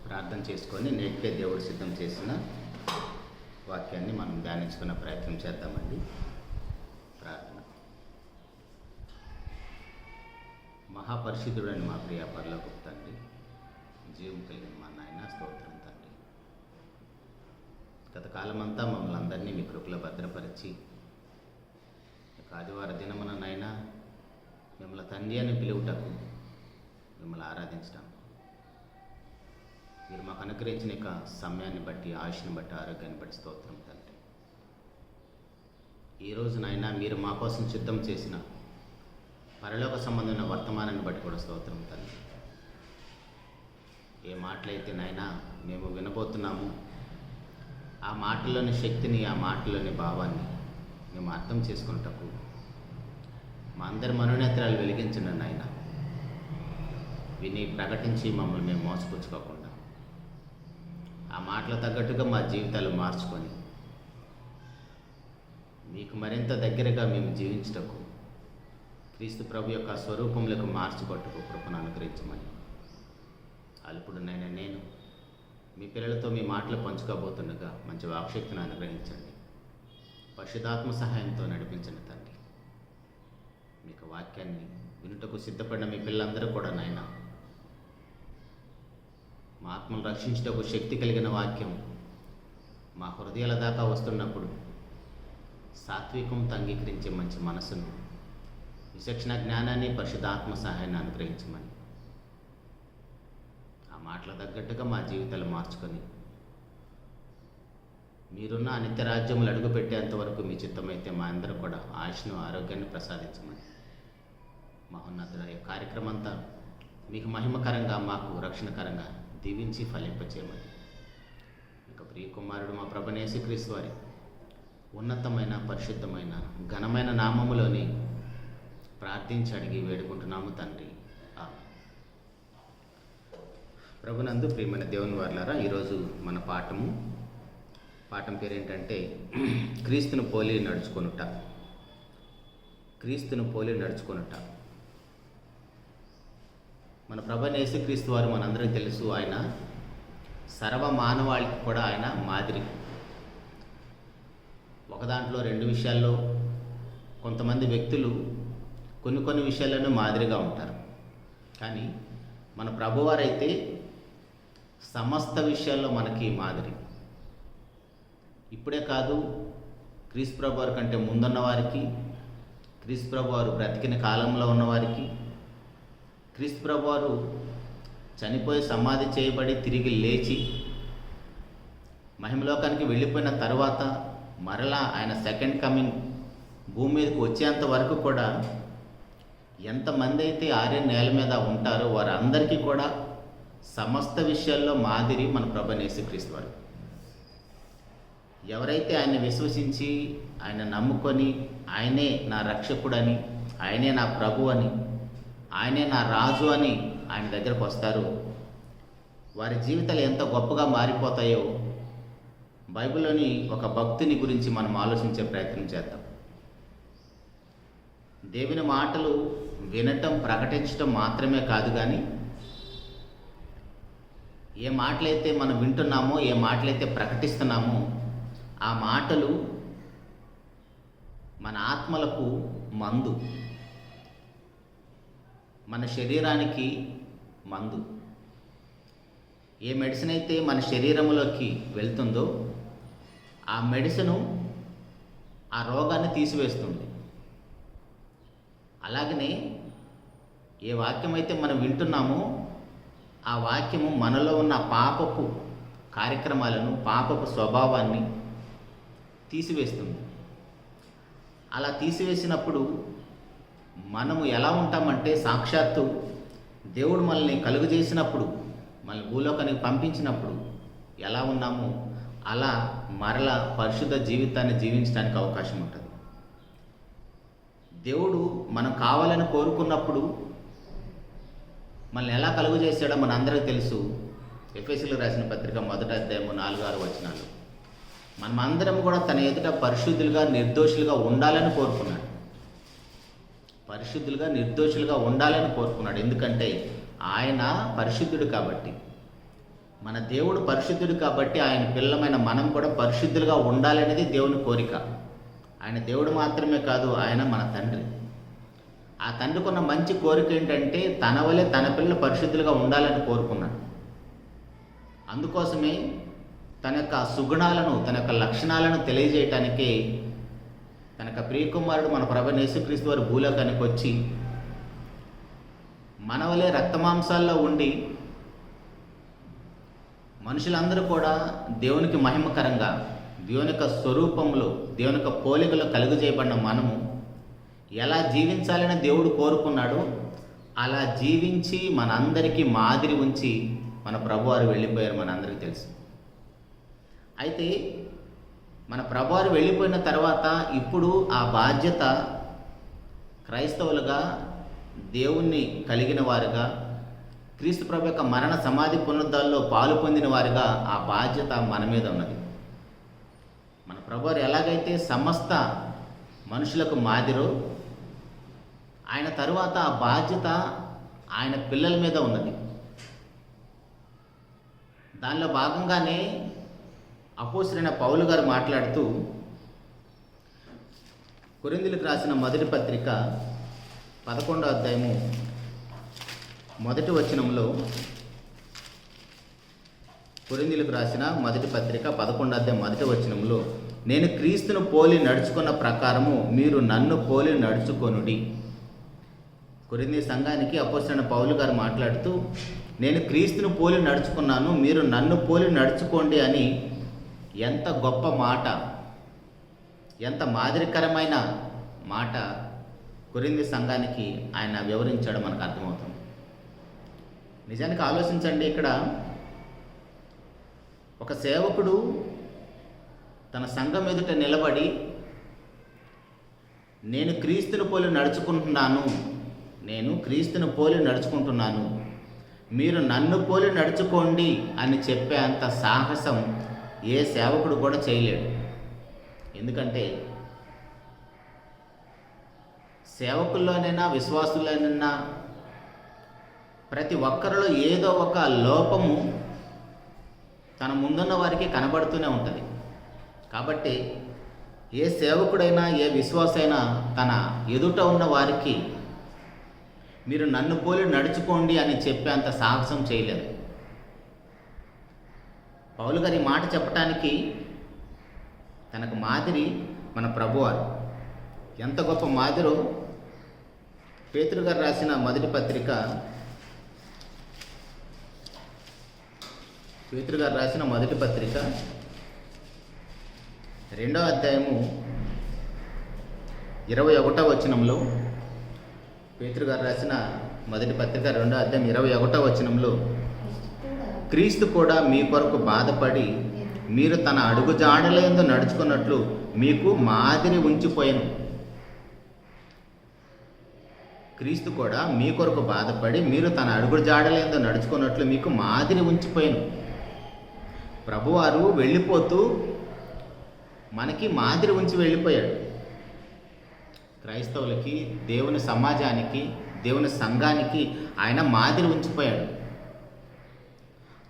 ప్రార్థన చేసుకొని నేటికే దేవుడు సిద్ధం చేసిన వాక్యాన్ని మనం ధ్యానించుకునే ప్రయత్నం చేద్దామండి. ప్రార్థన. మహాపరిశుద్ధుడని మా ప్రియ పరలోకపు తండ్రి, జీవం కలిగిన మా నాయన, స్తోత్రం తండ్రి. గత కాలమంతా మమ్మల్ని అందరినీ మీ కృపలో భద్రపరిచి ఆదివార దినమున నాయన మిమ్మల్ని తండ్రి అని పిలువుటకు, మిమ్మల్ని ఆరాధించడం, మీరు మాకు అనుగ్రహించిన యొక్క సమయాన్ని బట్టి, ఆయుష్ని బట్టి, ఆరోగ్యాన్ని బట్టి స్తోత్రం తండ్రి. ఈరోజు నాయన మీరు మా కోసం సిద్ధం చేసిన పరలోక సంబంధమైన వర్తమానాన్ని బట్టి కూడా స్తోత్రం తండ్రి. ఏ మాటలైతే నాయన మేము వినబోతున్నాము, ఆ మాటల్లోని శక్తిని, ఆ మాటల్లోని భావాన్ని మేము అర్థం చేసుకున్నటకు మా అందరి మనోనేత్రాలు వెలిగించండి నాయన. విని ప్రకటించి మమ్మల్ని మేము మోసపుచ్చుకోకుండా ఆ మాటలు తగ్గట్టుగా మా జీవితాలు మార్చుకొని మీకు మరింత దగ్గరగా మేము జీవించటకు, క్రీస్తు ప్రభు యొక్క స్వరూపంలోకి మార్చుకొట్టుకు కృపను అనుగ్రహించమని అల్పుడునైనా నేను మీ పిల్లలతో మీ మాటలు పంచుకోబోతుండగా మంచి వాక్శక్తిని అనుగ్రహించండి. పరిశుద్ధాత్మ సహాయంతో నడిపించండి తండ్రి. మీకు వాక్యాన్ని వినుటకు సిద్ధపడిన మీ పిల్లలందరూ కూడా నాయన, మా ఆత్మను రక్షించుటకు శక్తి కలిగిన వాక్యం మా హృదయాల దాకా వస్తున్నప్పుడు సాత్వికంతో అంగీకరించే మంచి మనసును, విచక్షణ జ్ఞానాన్ని, పరిశుద్ధాత్మ సహాయాన్ని అనుగ్రహించమని ఆ మాటల తగ్గట్టుగా మా జీవితాలు మార్చుకొని మీరున్న నిత్య రాజ్యములు అడుగుపెట్టేంత వరకు మీ చిత్తమైతే మా అందరూ కూడా ఆయుష్ను, ఆరోగ్యాన్ని ప్రసాదించమని మహోన్నతుడ ఈ కార్యక్రమం అంతా మీకు మహిమకరంగా, మాకు రక్షణకరంగా దీవించి ఫలింపచేయమని ఇక ప్రియ కుమారుడు మా ప్రభువైన యేసుక్రీస్తు వారి ఉన్నతమైన, పరిశుద్ధమైన, ఘనమైన నామములోని ప్రార్థించి అడిగి వేడుకుంటున్నాము తండ్రి. ప్రభునందు ప్రియమైన దేవుని వారలారా, ఈరోజు మన పాఠం పేరు ఏంటంటే క్రీస్తును పోలి నడుచుకొనుట. క్రీస్తును పోలి నడుచుకొనుట. మన ప్రభువైన యేసుక్రీస్తు వారు మనందరికీ తెలుసు, ఆయన సర్వ మానవాళికి కూడా ఆయన మాదిరి. ఒక దాంట్లో రెండు విషయాల్లో కొంతమంది వ్యక్తులు కొన్ని విషయాల్లోనూ మాదిరిగా ఉంటారు. కానీ మన ప్రభువారైతే సమస్త విషయాల్లో మనకి మాదిరి. ఇప్పుడే కాదు, క్రీస్తు ప్రభు వారి కంటే ముందున్న వారికి, క్రీస్తు ప్రభు వారు బ్రతికిన కాలంలో ఉన్నవారికి, క్రీస్తు ప్రభు వారు చనిపోయి సమాధి చేయబడి తిరిగి లేచి మహిమలోకానికి వెళ్ళిపోయిన తర్వాత మరలా ఆయన సెకండ్ కమింగ్ భూమి మీదకి వచ్చేంత వరకు కూడా ఎంతమంది అయితే ఆర్య నేల మీద ఉంటారో వారందరికీ కూడా సమస్త విషయాల్లో మాదిరి మన ప్రభువైన యేసుక్రీస్తు వారు. ఎవరైతే ఆయన్ని విశ్వసించి, ఆయన నమ్ముకొని, ఆయనే నా రక్షకుడని, ఆయనే నా ప్రభు అని, ఆయనే నా రాజు అని ఆయన దగ్గరకు వస్తారో వారి జీవితాలు ఎంత గొప్పగా మారిపోతాయో బైబిల్లోని ఒక భక్తుని గురించి మనం ఆలోచించే ప్రయత్నం చేద్దాం. దేవుని మాటలు వినటం, ప్రకటించటం మాత్రమే కాదు, కానీ ఏ మాటలైతే మనం వింటున్నామో, ఏ మాటలైతే ప్రకటిస్తున్నామో ఆ మాటలు మన ఆత్మలకు మందు, మన శరీరానికి మందు. ఏ మెడిసిన్ అయితే మన శరీరంలోకి వెళ్తుందో ఆ మెడిసిన్ ఆ రోగాన్ని తీసివేస్తుంది. అలాగనే ఏ వాక్యం అయితే మనం వింటున్నామో ఆ వాక్యము మనలో ఉన్న పాపపు కార్యక్రమాలను, పాపపు స్వభావాన్ని తీసివేస్తుంది. అలా తీసివేసినప్పుడు మనము ఎలా ఉంటామంటే, సాక్షాత్తు దేవుడు మనల్ని కలుగజేసినప్పుడు, మనల్ని భూలోకానికి పంపించినప్పుడు ఎలా ఉన్నామో అలా మరలా పరిశుద్ధ జీవితాన్ని జీవించడానికి అవకాశం ఉంటుంది. దేవుడు మనం కావాలని కోరుకున్నప్పుడు మనల్ని ఎలా కలుగజేసాడో మన అందరికీ తెలుసు. ఎఫెసీయులకు రాసిన పత్రిక 1వ అధ్యాయం 4-6 వచనాలు. మనమందరం కూడా తన ఎదుట పరిశుద్ధులుగా, నిర్దోషులుగా ఉండాలని కోరుకున్నాడు. పరిశుద్ధులుగా, నిర్దోషులుగా ఉండాలని కోరుకున్నాడు. ఎందుకంటే ఆయన పరిశుద్ధుడు కాబట్టి. మన దేవుడు పరిశుద్ధుడు కాబట్టి ఆయన పిల్లమైన మనం కూడా పరిశుద్ధులుగా ఉండాలనేది దేవుని కోరిక. ఆయన దేవుడు మాత్రమే కాదు, ఆయన మన తండ్రి. ఆ తండ్రికి ఉన్న మంచి కోరిక ఏంటంటే తన వలె తన పిల్లలు పరిశుద్ధులుగా ఉండాలని కోరుకున్నాడు. అందుకోసమే తన యొక్క సుగుణాలను, తన యొక్క లక్షణాలను తెలియజేయటానికి తన యొక్క ప్రియకుమారుడు మన ప్రభువైన యేసుక్రీస్తు వారు భూలోకానికి వచ్చి మన వలె రక్తమాంసాల్లో ఉండి మనుషులందరూ కూడా దేవునికి మహిమకరంగా, దేవుని యొక్క స్వరూపంలో, దేవుని యొక్క పోలికలో కలుగజేయబడిన మనము ఎలా జీవించాలని దేవుడు కోరుకున్నాడో అలా జీవించి మనందరికీ మాదిరి ఉంచి మన ప్రభువారు వెళ్ళిపోయారు, మనందరికీ తెలుసు. అయితే మన ప్రభువారు వెళ్ళిపోయిన తర్వాత ఇప్పుడు ఆ బాధ్యత క్రైస్తవులుగా, దేవుణ్ణి కలిగిన వారుగా, క్రీస్తు ప్రభు యొక్క మరణ సమాధి పునరుద్ధాల్లో పాలు పొందిన వారుగా ఆ బాధ్యత మన మీద ఉన్నది. మన ప్రభువారు ఎలాగైతే సమస్త మనుషులకు మాదిరో ఆయన తరువాత ఆ బాధ్యత ఆయన పిల్లల మీద ఉన్నది. దానిలో భాగంగానే అపోస్తలుడైన పౌలు గారు మాట్లాడుతూ కొరింథీయులకు రాసిన మొదటి పత్రిక 11వ అధ్యాయము మొదటి వచనంలో, కొరింథీయులకు రాసిన మొదటి పత్రిక 11వ అధ్యాయం మొదటి వచనంలో, నేను క్రీస్తును పోలి నడుచుకున్న ప్రకారము మీరు నన్ను పోలి నడుచుకొనుడి. కొరింథీ సంఘానికి అపోస్తలుడైన పౌలు గారు మాట్లాడుతూ నేను క్రీస్తును పోలి నడుచుకున్నాను, మీరు నన్ను పోలి నడుచుకోండి అని ఎంత గొప్ప మాట, ఎంత మాదిరికరమైన మాట కొరింథీ సంఘానికి ఆయన వివరించాడో మనకు అర్థమవుతుంది. నిజానికి ఆలోచించండి, ఇక్కడ ఒక సేవకుడు తన సంఘం ఎదుట నిలబడి నేను క్రీస్తును పోలి నడుచుకుంటున్నాను, నేను క్రీస్తును పోలి నడుచుకుంటున్నాను, మీరు నన్ను పోలి నడుచుకోండి అని చెప్పే అంత సాహసం ఏ సేవకుడు కూడా చేయలేడు. ఎందుకంటే సేవకుల్లోనైనా విశ్వాసుల్లోనైనా ప్రతి ఒక్కరిలో ఏదో ఒక లోపము తన ముందున్న వారికి కనబడుతూనే ఉంటుంది. కాబట్టి ఏ సేవకుడైనా, ఏ విశ్వాసైనా తన ఎదుట ఉన్న వారికి మీరు నన్ను పోలి నడుచుకోండి అని చెప్పేంత సాహసం చేయలేదు. పౌలు గారి మాట చెప్పటానికి తనకు మాదిరి మన ప్రభువారు. ఎంత గొప్ప మాదిరో పేతురు గారు రాసిన మొదటి పత్రిక, పేతురు గారు రాసిన మొదటి పత్రిక 2వ అధ్యాయము 21వ వచనంలో, పేతురు గారు రాసిన మొదటి పత్రిక 2వ అధ్యాయం 21వ వచనంలో, క్రీస్తు కూడా మీ కొరకు బాధపడి మీరు తన అడుగుజాడల యందు నడుచుకున్నట్లు మీకు మాదిరి ఉంచిపోయాను. క్రీస్తు కూడా మీ కొరకు బాధపడి మీరు తన అడుగుజాడల యందు నడుచుకున్నట్లు మీకు మాదిరి ఉంచిపోయాను. ప్రభువారు వెళ్ళిపోతూ మనకి మాదిరి ఉంచి వెళ్ళిపోయాడు. క్రైస్తవులకి, దేవుని సమాజానికి, దేవుని సంఘానికి ఆయన మాదిరి ఉంచిపోయాడు.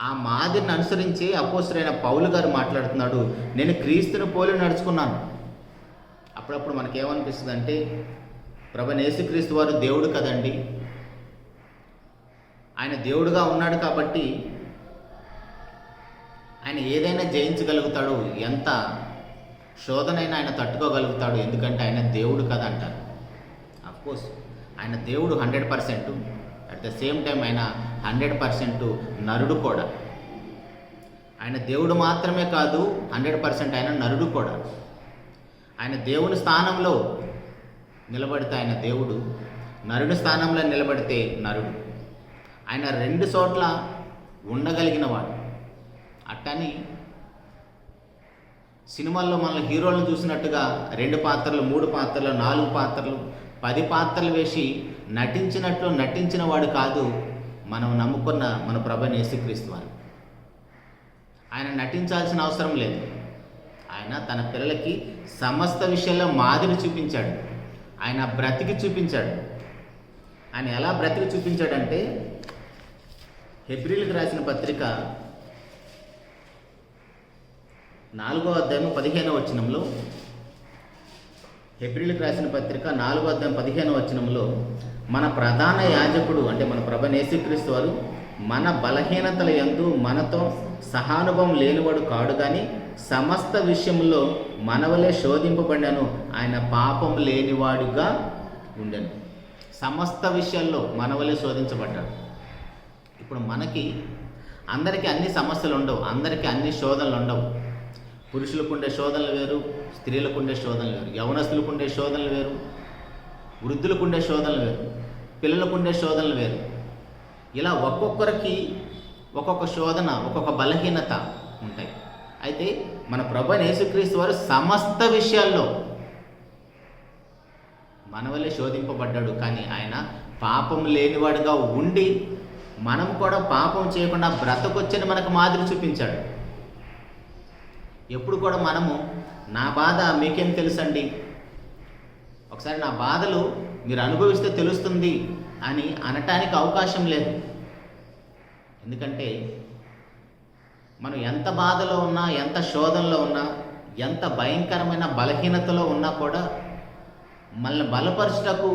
ఆ మాదిరిని అనుసరించి అపోస్తలుడైన పౌలు గారు మాట్లాడుతున్నాడు, నేను క్రీస్తును పోలి నడుచుకున్నాను. అప్పుడప్పుడు మనకేమనిపిస్తుంది అంటే, ప్రభువైన యేసుక్రీస్తు వారు దేవుడు కదండి, ఆయన దేవుడుగా ఉన్నాడు కాబట్టి ఆయన ఏదైనా జయించగలుగుతాడు, ఎంత శోధనైనా ఆయన తట్టుకోగలుగుతాడు, ఎందుకంటే ఆయన దేవుడు కదా అంటారు. అఫ్కోర్స్ ఆయన దేవుడు 100%, అట్ ద సేమ్ టైం ఆయన 100% నరుడు కూడా. ఆయన దేవుడు మాత్రమే కాదు, 100% ఆయన నరుడు కూడా. ఆయన దేవుని స్థానంలో నిలబడితే ఆయన దేవుడు, నరుడి స్థానంలో నిలబడితే నరుడు. ఆయన 2 చోట్ల ఉండగలిగిన వాడు. అట్టని సినిమాల్లో మన హీరోలను చూసినట్టుగా 2 పాత్రలు, 3 పాత్రలు, 4 పాత్రలు, 10 పాత్రలు వేసి నటించినట్లు నటించిన వాడు కాదు మనం నమ్ముకున్న మన ప్రభువైన యేసుక్రీస్తు వారు. ఆయన నటించాల్సిన అవసరం లేదు. ఆయన తన పిల్లలకి సమస్త విషయాల్లో మాదిరి చూపించాడు. ఆయన బ్రతికి చూపించాడు. ఆయన ఎలా బ్రతికి చూపించాడంటే, హెబ్రీయులకు రాసిన పత్రిక 4వ అధ్యాయం 15వ వచనంలో, హెబ్రీయులకు రాసిన పత్రిక 4వ అధ్యాయం 15వ వచనంలో, మన ప్రధాన యాజకుడు అంటే మన ప్రభువైన యేసుక్రీస్తు వారు మన బలహీనతల యందు మనతో సహానుభవం లేనివాడు కాడు, కానీ సమస్త విషయంలో మనవలే శోధింపబడినను, ఆయన పాపం లేనివాడుగా ఉండెను. సమస్త విషయాల్లో మనవలే శోధించబడ్డాడు. ఇప్పుడు మనకి అందరికీ అన్ని సమస్యలు ఉండవు, అందరికీ అన్ని శోధనలు ఉండవు. పురుషులకు ఉండే శోధనలు వేరు, స్త్రీలకు ఉండే శోధనలు వేరు, యవనస్తులకు ఉండే శోధనలు వేరు, వృద్ధులకు ఉండే శోధనలు వేరు, పిల్లలకు ఉండే శోధనలు వేరు. ఇలా ఒక్కొక్కరికి ఒక్కొక్క శోధన, ఒక్కొక్క బలహీనత ఉంటాయి. అయితే మన ప్రభువైన యేసుక్రీస్తు వారు సమస్త విషయాల్లో మనవలే శోధింపబడ్డాడు, కానీ ఆయన పాపం లేనివాడుగా ఉండి మనం కూడా పాపం చేయకుండా బ్రతకొచ్చని మనకు మాదిరి చూపించాడు. ఎప్పుడు కూడా మనము నా బాధ మీకేం తెలుసండి, ఒకసారి నా బాధలు మీరు అనుభవిస్తే తెలుస్తుంది అని అనటానికి అవకాశం లేదు. ఎందుకంటే మనం ఎంత బాధలో ఉన్నా, ఎంత శోధనలో ఉన్నా, ఎంత భయంకరమైన బలహీనతలో ఉన్నా కూడా మనల్ని బలపరచుటకు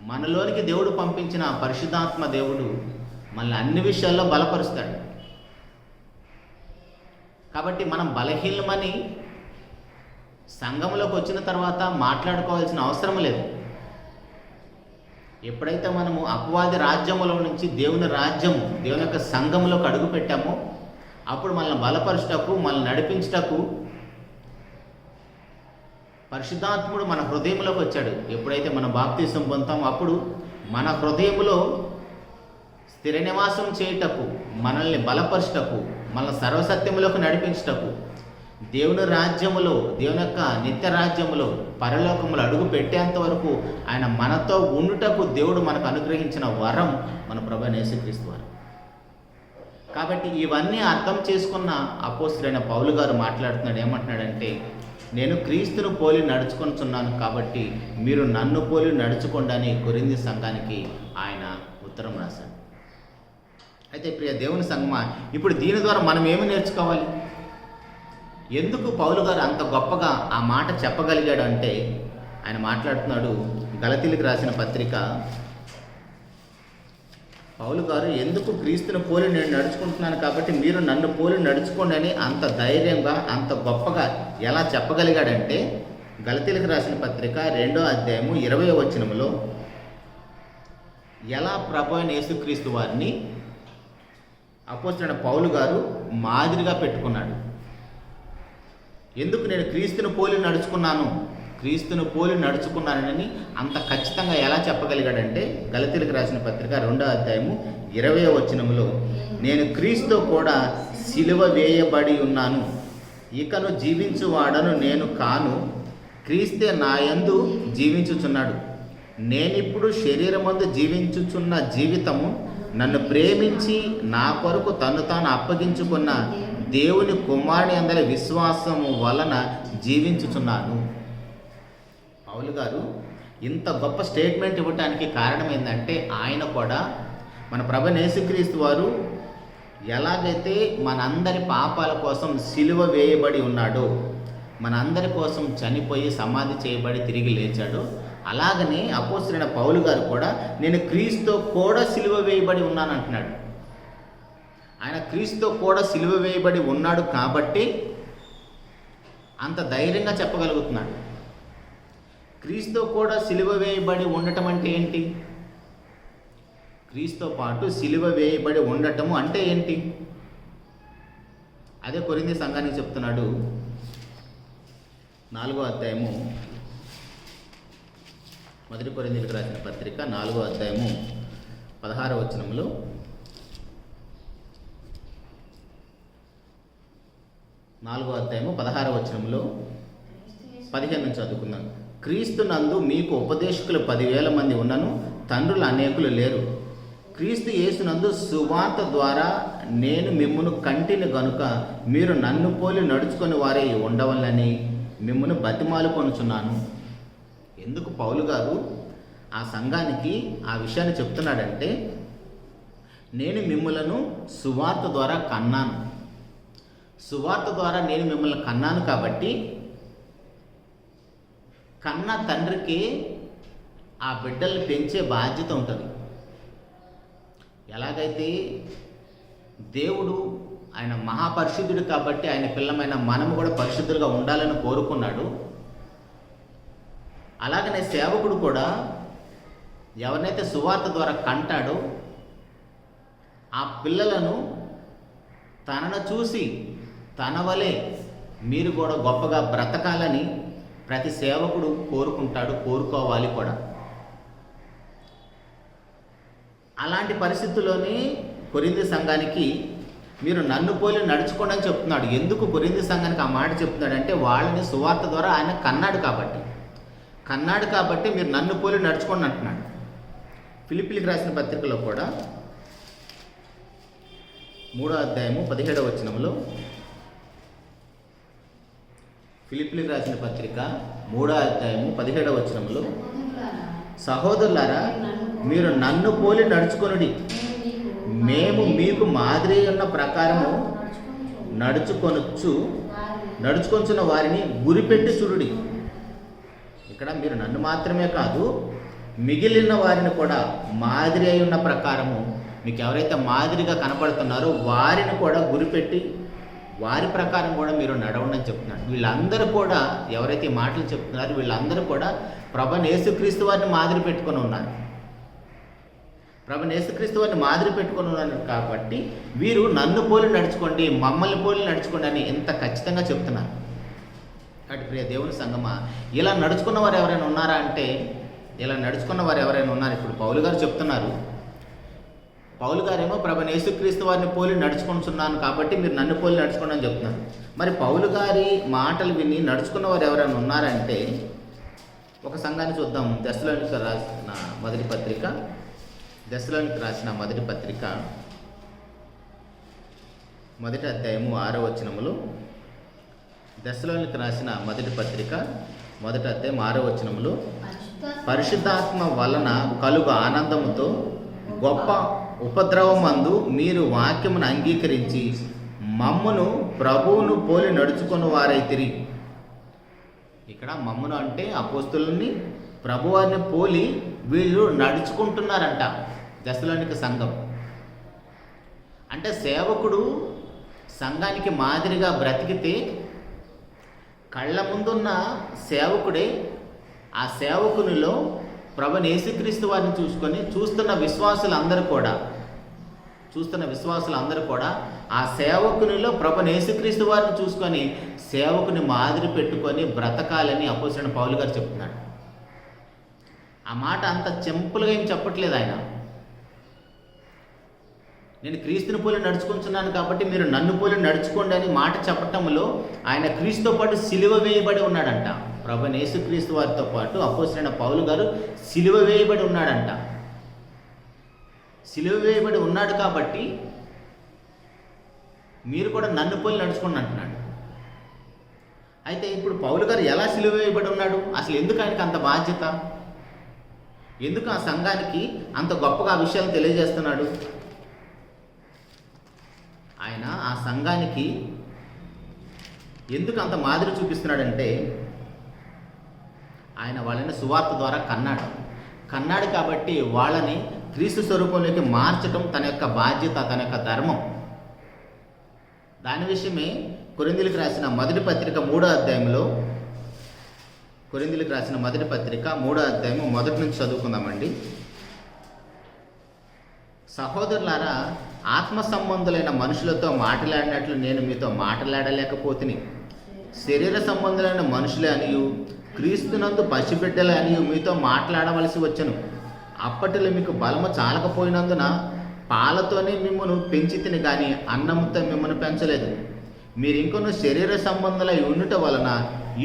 మనలోనికి దేవుడు పంపించిన పరిశుద్ధాత్మ దేవుడు మనల్ని అన్ని విషయాల్లో బలపరుస్తాడు. కాబట్టి మనం బలహీనమని సంఘంలోకి వచ్చిన తర్వాత మాట్లాడుకోవాల్సిన అవసరం లేదు. ఎప్పుడైతే మనము అపవాది రాజ్యములో నుంచి దేవుని రాజ్యము, దేవుని యొక్క సంఘంలోకి అడుగు పెట్టామో, అప్పుడు మనల్ని బలపరచుటకు, మనల్ని నడిపించుటకు పరిశుద్ధాత్ముడు మన హృదయంలోకి వచ్చాడు. ఎప్పుడైతే మనం బాప్తిసం పొందుతామో అప్పుడు మన హృదయంలో స్థిర నివాసం చేయుటకు, మనల్ని బలపరచుటకు, మనల్ని సర్వసత్యములోకి నడిపించుటకు, దేవుని రాజ్యములో, దేవుని యొక్క నిత్య రాజ్యములో, పరలోకములో అడుగు పెట్టేంత వరకు ఆయన మనతో ఉండుటకు దేవుడు మనకు అనుగ్రహించిన వరం మన ప్రభువైన యేసుక్రీస్తు వారు. కాబట్టి ఇవన్నీ అర్థం చేసుకున్న అపోస్తలుడైన పౌలు గారు మాట్లాడుతున్నాడు. ఏమంటున్నాడంటే, నేను క్రీస్తును పోలి నడుచుకొనుచున్నాను, కాబట్టి మీరు నన్ను పోలి నడుచుకోండి అని కొరింథీ సంఘానికి ఆయన ఉత్తరం రాశాడు. అయితే ప్రియ దేవుని సంఘమా, ఇప్పుడు దీని ద్వారా మనం ఏమి నేర్చుకోవాలి? ఎందుకు పౌలు గారు అంత గొప్పగా ఆ మాట చెప్పగలిగాడు అంటే, ఆయన మాట్లాడుతున్నాడు గలతీలకు రాసిన పత్రిక. పౌలు గారు ఎందుకు క్రీస్తును పోలి నేను నడుచుకుంటున్నాను కాబట్టి మీరు నన్ను పోలి నడుచుకోండి అని అంత ధైర్యంగా, అంత గొప్పగా ఎలా చెప్పగలిగాడంటే, గలతీలకు రాసిన పత్రిక 2వ అధ్యాయము 20వ వచనములో ఎలా ప్రభువైన యేసుక్రీస్తు వారిని అపోస్తలుడైన పౌలు గారు మాదిరిగా పెట్టుకున్నాడు. ఎందుకు నేను క్రీస్తును పోలి నడుచుకున్నానని అంత ఖచ్చితంగా ఎలా చెప్పగలిగాడంటే, గలతీలకు రాసిన పత్రిక 2వ అధ్యాయము 20వ వచనములో, నేను క్రీస్తుతో కూడా సిలువ వేయబడి ఉన్నాను, ఇకను జీవించువాడను నేను కాను, క్రీస్తే నా యందు జీవించుచున్నాడు, నేనిప్పుడు శరీరమందు జీవించుచున్న జీవితము నన్ను ప్రేమించి నా కొరకు తను తాను అప్పగించుకున్న దేవుని కుమారుని అందరి విశ్వాసము వలన జీవించుచున్నాను. పౌలు గారు ఇంత గొప్ప స్టేట్మెంట్ ఇవ్వటానికి కారణం ఏంటంటే, ఆయన కూడా మన ప్రభువైన యేసుక్రీస్తు వారు ఎలాగైతే మనందరి పాపాల కోసం సిలువ వేయబడి ఉన్నాడో, మనందరి కోసం చనిపోయి సమాధి చేయబడి తిరిగి లేచాడో, అలాగనే అపోస్తలుడైన పౌలు గారు కూడా నేను క్రీస్తుతో కూడా సిలువ వేయబడి ఉన్నాను అంటున్నాడు. ఆయన క్రీస్తుతో కూడా సిలువ వేయబడి ఉన్నాడు కాబట్టి అంత ధైర్యంగా చెప్పగలుగుతున్నాడు. క్రీస్తుతో కూడా సిలువ వేయబడి ఉండటం అంటే ఏంటి? క్రీస్తుతో పాటు సిలువ వేయబడి ఉండటము అంటే ఏంటి? అదే కొరింథీ సంఘానికి చెప్తున్నాడు. 4వ అధ్యాయము, 1 కొరింథీయులకు రాసిన పత్రిక 4వ అధ్యాయము 16వ వచనంలో, 4వ అధ్యాయము 16వ వచనంలో 15 నుంచి చదువుకుందాం. క్రీస్తు నందు మీకు ఉపదేశకులు 10,000 మంది ఉన్నను తండ్రులు అనేకులు లేరు. క్రీస్తు యేసునందు సువార్త ద్వారా నేను మిమ్మును కంటిని గనుక మీరు నన్ను పోలి నడుచుకొని వారే ఉండవలని మిమ్మును బతిమాలుకొనుచున్నాను. ఎందుకు పౌలు గారు ఆ సంఘానికి ఆ విషయాన్ని చెప్తున్నాడంటే, నేను మిమ్ములను సువార్త ద్వారా కన్నాను, సువార్త ద్వారా నేను మిమ్మల్ని కన్నాను కాబట్టి కన్న తండ్రికి ఆ బిడ్డల్ని పెంచే బాధ్యత ఉంటుంది. ఎలాగైతే దేవుడు ఆయన మహాపరిశుద్ధుడు కాబట్టి ఆయన పిల్లమైన మనము కూడా పరిశుద్ధులుగా ఉండాలని కోరుకున్నాడు. అలాగనే సేవకుడు కూడా ఎవరినైతే సువార్త ద్వారా కంటాడో ఆ పిల్లలను తనను చూసి తన వలె మీరు కూడా గొప్పగా బ్రతకాలని ప్రతి సేవకుడు కోరుకుంటాడు, కోరుకోవాలి కూడా. అలాంటి పరిస్థితుల్లోనే కొరింథీ సంఘానికి మీరు నన్ను పోలి నడుచుకోండి అని చెప్తున్నాడు. ఎందుకు కొరింథీ సంఘానికి ఆ మాట చెప్తున్నాడు అంటే వాళ్ళని సువార్త ద్వారా ఆయన కన్నాడు కాబట్టి మీరు నన్ను పోలి నడుచుకోండి అంటున్నాడు. ఫిలిప్పీలకు రాసిన పత్రికలో కూడా 3వ అధ్యాయము 17వ వచనంలో, ఫిలిప్పీలకు రాసిన పత్రిక 3వ అధ్యాయము 17వ వచనంలో, సహోదరులారా మీరు నన్ను పోలి నడుచుకొనుడి, మేము మీకు మాదిరి ఉన్న ప్రకారము నడుచుకొంచున్న వారిని గురిపెట్టి చూడుడి. ఇక్కడ మీరు నన్ను మాత్రమే కాదు మిగిలిన వారిని కూడా మాదిరి అయి ఉన్న ప్రకారము, మీకు ఎవరైతే మాదిరిగా కనపడుతున్నారో వారిని కూడా గురిపెట్టి వారి ప్రకారం కూడా మీరు నడవండి అని చెప్తున్నాడు. వీళ్ళందరూ కూడా ఎవరైతే మాటలు చెప్తున్నారో వీళ్ళందరూ కూడా ప్రభువైన యేసుక్రీస్తు వారిని మాదిరి పెట్టుకొని ఉన్నారు. ప్రభువైన యేసుక్రీస్తు వారిని మాదిరి పెట్టుకొని ఉన్నారు కాబట్టి వీరు నన్ను పోలి నడుచుకోండి, మమ్మల్ని పోలి నడుచుకోండి అని ఎంత ఖచ్చితంగా చెప్తున్నారు. కాబట్టి ప్రియ దేవుని సంగమా, ఇలా నడుచుకున్న వారు ఎవరైనా ఉన్నారా అంటే ఇప్పుడు పౌలు గారు చెప్తున్నారు. పౌలు గారేమో ప్రభువైన యేసుక్రీస్తు వారిని పోలి నడుచుకుంటున్నాను కాబట్టి మీరు నన్ను పోలి నడుచుకోండి అని చెప్తున్నారు. మరి పౌలు గారి మాటలు విని నడుచుకున్న వారు ఎవరైనా ఉన్నారంటే ఒక సంఘాన్ని చూద్దాం. దశలోనికి రాసిన మొదటి పత్రిక 1వ అధ్యాయము 6వ వచనములో, దశలోనికి రాసిన మొదటి పత్రిక 1వ అధ్యాయం 6వ వచనములో, పరిశుద్ధాత్మ వలన కలుగు ఆనందముతో గొప్ప ఉపద్రవమందు మీరు వాక్యమును అంగీకరించి మమ్మును ప్రభువును పోలి నడుచుకుని వారైతిరి. ఇక్కడ మమ్మును అంటే అపోస్తులని ప్రభువారిని పోలి వీళ్ళు నడుచుకుంటున్నారంట దశలోనిక సంఘం. అంటే సేవకుడు సంఘానికి మాదిరిగా బ్రతికితే కళ్ళ ముందున్న సేవకుడే ఆ సేవకునిలో ప్రభువైన యేసుక్రీస్తు వారిని చూస్తున్న విశ్వాసులందరూ కూడా ఆ సేవకునిలో ప్రభువైన యేసుక్రీస్తు వారిని చూసుకొని సేవకుని మాదిరి పెట్టుకొని బ్రతకాలని అపోస్తలుడైన పౌలు గారు చెప్తున్నాడు. ఆ మాట అంత సింపుల్గా ఏం చెప్పట్లేదు ఆయన. నేను క్రీస్తుని పోలి నడుచుకుంటున్నాను కాబట్టి మీరు నన్ను పోలి నడుచుకోండి అని మాట చెప్పటంలో ఆయన క్రీస్తుతో పాటు సిలువ వేయబడి ఉన్నాడంట. ప్రభువైన యేసుక్రీస్తు వారితో పాటు అపోస్తలుడైన పౌలు గారు సిలువ వేయబడి ఉన్నాడంట. సిలువ వేయబడి ఉన్నాడు కాబట్టి మీరు కూడా నన్ను పోలి నడుచుకోండి అంటున్నాడు. అయితే ఇప్పుడు పౌలు గారు ఎలా సిలువ వేయబడి ఉన్నాడు? అసలు ఎందుకు ఆయనకు అంత బాధ్యత? ఎందుకు ఆ సంఘానికి అంత గొప్పగా ఆ విషయాలు తెలియజేస్తున్నాడు? ఆయన ఆ సంఘానికి ఎందుకు అంత మాదిరి చూపిస్తున్నాడంటే ఆయన వాళ్ళని సువార్త ద్వారా కన్నాడు కాబట్టి వాళ్ళని క్రీస్తు స్వరూపంలోకి మార్చడం తన యొక్క బాధ్యత, తన యొక్క ధర్మం. దాని విషయమే కొరింథీయులకు రాసిన మొదటి పత్రిక 3వ అధ్యాయంలో, కొరింథీయులకు రాసిన మొదటి పత్రిక 3వ అధ్యాయము మొదటి నుంచి చదువుకుందామండి. సహోదరులారా, ఆత్మ సంబంధులైన మనుషులతో మాట్లాడినట్లు నేను మీతో మాట్లాడలేకపోతుని, శరీర సంబంధులైన మనుషులే అనియు క్రీస్తునందు పసిబిడ్డలే అనియు మీతో మాట్లాడవలసి వచ్చెను. అప్పటిలో మీకు బలము చాలకపోయినందున పాలతోనే మిమ్మల్ని పెంచితిని కానీ అన్నంతో మిమ్మల్ని పెంచలేదు. మీరు ఇంకొను శరీర సంబంధులై ఉండుట వలన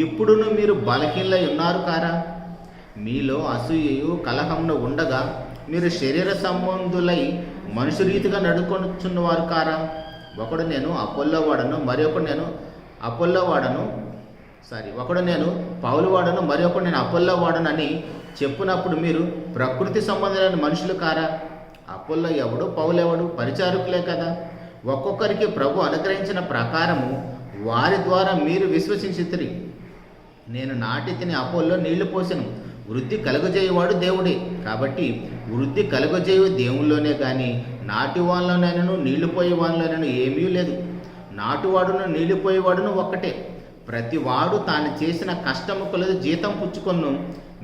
ఇప్పుడును మీరు బలహీనలై ఉన్నారు కారా? మీలో అసూయయు కలహమును ఉండగా మీరు శరీర సంబంధులై మనుషు రీతిగా నడుకొనుచున్నవారు కారా? ఒకడు నేను పౌలు వాడను మరొకడు నేను అపొల్లో వాడను అని చెప్పునప్పుడు మీరు ప్రకృతి సంబంధమైన మనుషులు కారా? అపొల్లో ఎవడు, పౌలు ఎవడు? పరిచారకులే కదా. ఒక్కొక్కరికి ప్రభు అనుగ్రహించిన ప్రకారము వారి ద్వారా మీరు విశ్వసించితిరి. నేను నాటితిని, అపోల్లో నీళ్లు పోసెను, వృద్ధి కలుగజేయువాడు దేవుడే. కాబట్టి వృద్ధి కలుగజేయు దేవుల్లోనే కానీ నాటి వాళ్ళలోనైనను నీళ్లు పోయే వాళ్ళలోనైనా ఏమీ లేదు. నాటువాడును నీళ్లు పోయేవాడును ఒక్కటే. ప్రతివాడు తాను చేసిన కష్టము కొలది జీతం పుచ్చుకొను.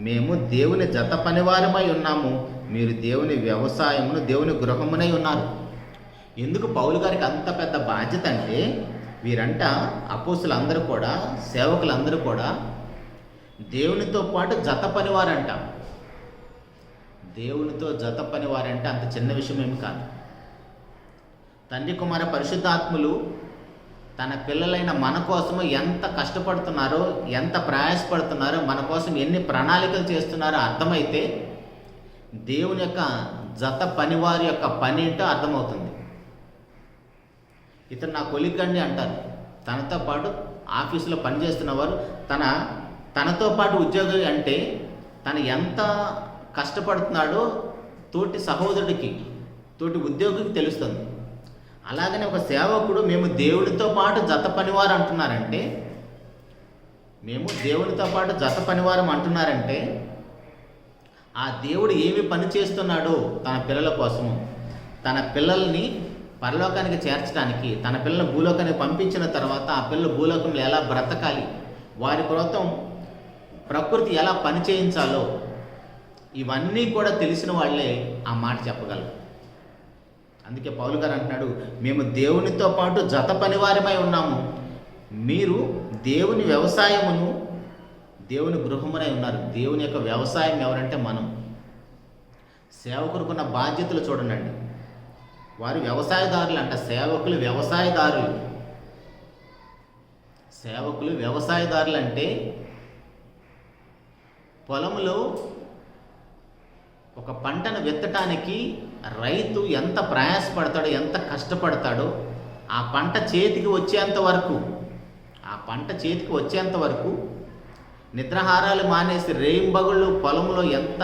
మేము దేవుని జత పనివారమై ఉన్నాము, మీరు దేవుని వ్యవసాయమును, దేవుని గృహమునై ఉన్నారు. ఎందుకు పౌలు గారికి అంత పెద్ద బాధ్యత అంటే, వీరంట అపోస్తులందరూ కూడా, సేవకులందరూ కూడా దేవునితో పాటు జత పనివారంట. దేవునితో జత పనివారంటే అంత చిన్న విషయం ఏమి కాదు. తండ్రి కుమార పరిశుద్ధాత్ములు తన పిల్లలైన మన కోసము ఎంత కష్టపడుతున్నారో, ఎంత ప్రయాసపడుతున్నారో, మన కోసం ఎన్ని ప్రణాళికలు చేస్తున్నారో అర్థమైతే దేవుని యొక్క జత పనివారి యొక్క పని ఏంటో అర్థమవుతుంది. ఇతను నా కొలిగ్గండి అంటారు. తనతో పాటు ఆఫీసులో పనిచేస్తున్నవారు, తనతో పాటు ఉద్యోగి అంటే తను ఎంత కష్టపడుతున్నాడో తోటి సహోదరుడికి, తోటి ఉద్యోగికి తెలుస్తుంది. అలాగనే ఒక సేవకుడు మేము దేవునితో పాటు జత పనివారు అంటున్నారంటే, మేము దేవునితో పాటు జత పనివారం అంటున్నారంటే ఆ దేవుడు ఏమి పని చేస్తున్నాడో తన పిల్లల కోసము, తన పిల్లల్ని పరలోకానికి చేర్చడానికి, తన పిల్లలను భూలోకానికి పంపించిన తర్వాత ఆ పిల్లలు భూలోకంలో ఎలా బ్రతకాలి, వారి కోసం ప్రకృతి ఎలా పని చేయించాలో ఇవన్నీ కూడా తెలిసిన వాళ్ళే ఆ మాట చెప్పగలరు. అందుకే పౌలు గారు అంటున్నాడు, మేము దేవునితో పాటు జత పనివారమై ఉన్నాము, మీరు దేవుని వ్యవసాయమును, దేవుని గృహమునై ఉన్నారు. దేవుని యొక్క వ్యవసాయం ఎవరంటే మనం. సేవకుడుకున్న బాధ్యతలు చూడండి, వారు వ్యవసాయదారులు అంట. సేవకులు వ్యవసాయదారులు. సేవకులు వ్యవసాయదారులు అంటే పొలంలో ఒక పంటను విత్తటానికి రైతు ఎంత ప్రయాసపడతాడో, ఎంత కష్టపడతాడో, ఆ పంట చేతికి వచ్చేంత వరకు నిద్రాహారాలు మానేసి రేయింబగుళ్ళు పొలంలో ఎంత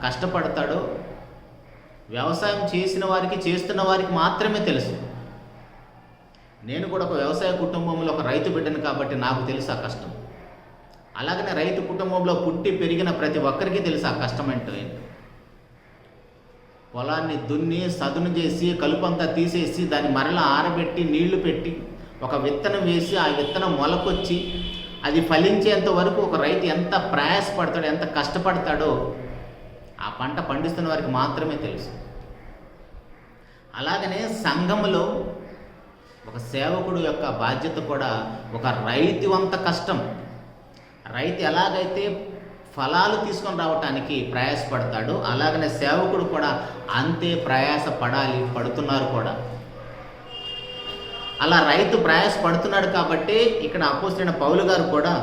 కష్టపడతాడో వ్యవసాయం చేసిన వారికి, చేస్తున్న వారికి మాత్రమే తెలుసు. నేను కూడా ఒక వ్యవసాయ కుటుంబంలో ఒక రైతు బిడ్డను కాబట్టి నాకు తెలుసు ఆ కష్టం. అలాగనే రైతు కుటుంబంలో పుట్టి పెరిగిన ప్రతి ఒక్కరికి తెలుసు ఆ కష్టం ఏంటో. పొలాన్ని దున్ని సదును చేసి కలుపంతా తీసేసి దాన్ని మరలా ఆరబెట్టి నీళ్లు పెట్టి ఒక విత్తనం వేసి ఆ విత్తనం మొలకొచ్చి అది ఫలించేంత వరకు ఒక రైతు ఎంత ప్రయాసపడతాడో, ఎంత కష్టపడతాడో ఆ పంట పండిస్తున్న వారికి మాత్రమే తెలుసు. అలాగనే సంఘములో ఒక సేవకుడు యొక్క బాధ్యత కూడా ఒక రైతు అంత కష్టం. రైతు ఎలాగైతే ఫలాలు తీసుకొని రావటానికి ప్రయాసపడతాడో అలాగనే సేవకుడు కూడా అంతే ప్రయాస పడుతున్నారు కూడా. అలా రైతు ప్రయాసపడుతున్నాడు కాబట్టి ఇక్కడ అపోస్తలుడైన పౌలు గారు కూడా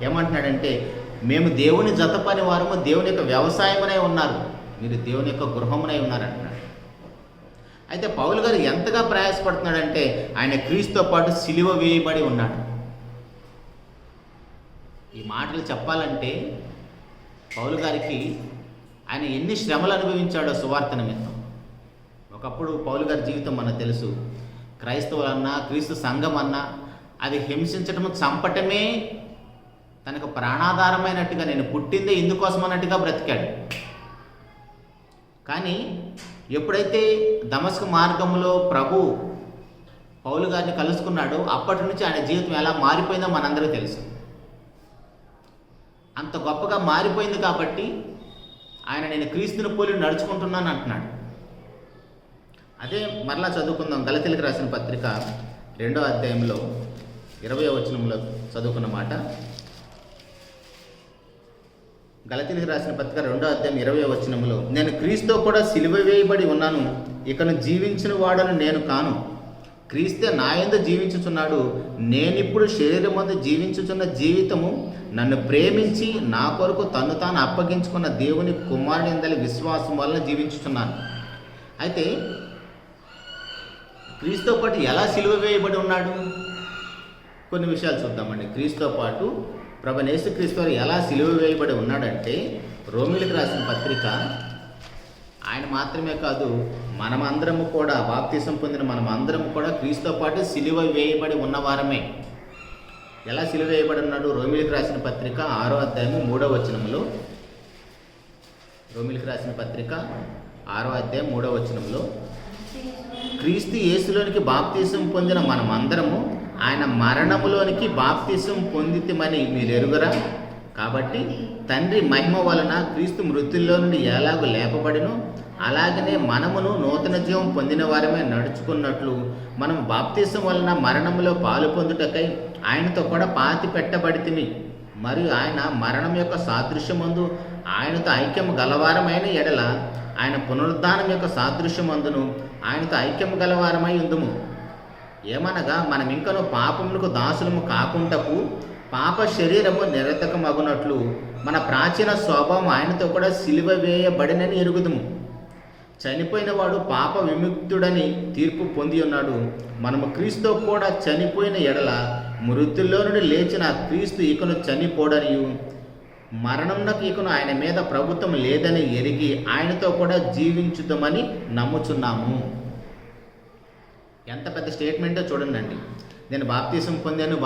ఏమంటున్నాడంటే, మేము దేవుని జత పని వారము, దేవుని యొక్క వ్యవసాయమునై ఉన్నారు, మీరు దేవుని యొక్క గృహమునై ఉన్నారు అంటున్నాడు. అయితే పౌలు గారు ఎంతగా ప్రయాసపడుతున్నాడంటే ఆయన క్రీస్తుతో పాటు సిలువ వేయబడి ఉన్నాడు. ఈ మాటలు చెప్పాలంటే పౌలు గారికి ఆయన ఎన్ని శ్రమలు అనుభవించాడో సువార్త నిమిత్తం. ఒకప్పుడు పౌలు గారి జీవితం మనకు తెలుసు. క్రైస్తవులన్నా, క్రీస్తు సంఘం అన్నా అది హింసించటము, చంపటమే తనకు ప్రాణాధారమైనట్టుగా, నేను పుట్టిందే ఇందుకోసం అన్నట్టుగా బ్రతికాడు. కానీ ఎప్పుడైతే దమస్కు మార్గంలో ప్రభు పౌలు గారిని కలుసుకున్నాడో అప్పటి నుంచి ఆయన జీవితం ఎలా మారిపోయిందో మనందరికీ తెలుసు. అంత గొప్పగా మారిపోయింది కాబట్టి ఆయన నేను క్రీస్తుని పోలి నడుచుకుంటున్నాను అంటున్నాడు. అదే మరలా చదువుకుందాం. గలతీయులకు రాసిన పత్రిక 2వ అధ్యాయంలో 20వ వచనంలో చదువుకున్న మాట. గలతీయులకు రాసిన పత్రిక 2వ అధ్యాయం 20వ వచనంలో, నేను క్రీస్తుతో కూడా సిలువ వేయబడి ఉన్నాను, ఇకను జీవించిన వాడను నేను కాను, క్రీస్తే నా యందు జీవించుచున్నాడు, నేనిప్పుడు శరీరమందు జీవించుచున్న జీవితము నన్ను ప్రేమించి నా కొరకు తను తాను అప్పగించుకున్న దేవుని కుమారుని యందలి విశ్వాసం వలన జీవించుచున్నాను. అయితే క్రీస్తుతో పాటు ఎలా సిలువ వేయబడి ఉన్నాడు? కొన్ని విషయాలు చూద్దామండి. క్రీస్తుతో పాటు ప్రభువైన యేసుక్రీస్తు వారు ఎలా సిలువ వేయబడి ఉన్నాడంటే, రోమీయులకు రాసిన పత్రిక ఆయన మాత్రమే కాదు, మనమందరము కూడా, బాప్తిసం పొందిన మనమందరము కూడా క్రీస్తుతో పాటు సిలువ వేయబడి ఉన్నవారమే. ఎలా సిలువ వేయబడి ఉన్నాడు? రోమిలికి రాసిన పత్రిక 6వ అధ్యాయము 3వ వచనంలో, రోమిలికి రాసిన పత్రిక 6వ అధ్యాయం 3వ వచనంలో, క్రీస్తు యేసులోనికి బాప్తిసం పొందిన మనమందరము ఆయన మరణములోనికి బాప్తిసం పొందితిమని మీరు ఎరుగరా? కాబట్టి తండ్రి మహిమ వలన క్రీస్తు మృతుల్లో నుండి ఎలాగో లేపబడినో అలాగనే మనమును నూతన జీవం పొందిన వారమే నడుచుకున్నట్లు మనం బాప్తిసం వలన మరణంలో పాలు పొందుటకై ఆయనతో కూడా పాతి పెట్టబడితిమి. మరియు ఆయన మరణం యొక్క సాదృశ్యమందు ఆయనతో ఐక్యము గలవారమైన ఎడల ఆయన పునరుద్ధానం యొక్క సాదృశ్యమందును ఆయనతో ఐక్యము గలవారమై ఉందుము. ఏమనగా మనం ఇంకనూ పాపములకు దాసులము కాకుంటకు పాప శరీరము నిరతకమగునట్లు మన ప్రాచీన స్వభావం ఆయనతో కూడా సిలువ వేయబడినని ఎరుగుదుము. చనిపోయిన వాడు పాప విముక్తుడని తీర్పు పొంది ఉన్నాడు. మనము క్రీస్తుతో కూడా చనిపోయిన ఎడల మృతుల్లో నుండి లేచిన క్రీస్తు ఇకను చనిపోడనియు మరణంనకు ఇకను ఆయన మీద ప్రభుత్వం లేదని ఎరిగి ఆయనతో కూడా జీవించుదామని నమ్ముచున్నాము. ఎంత పెద్ద స్టేట్మెంటో చూడండి. నేను బాప్తిసం పొందాను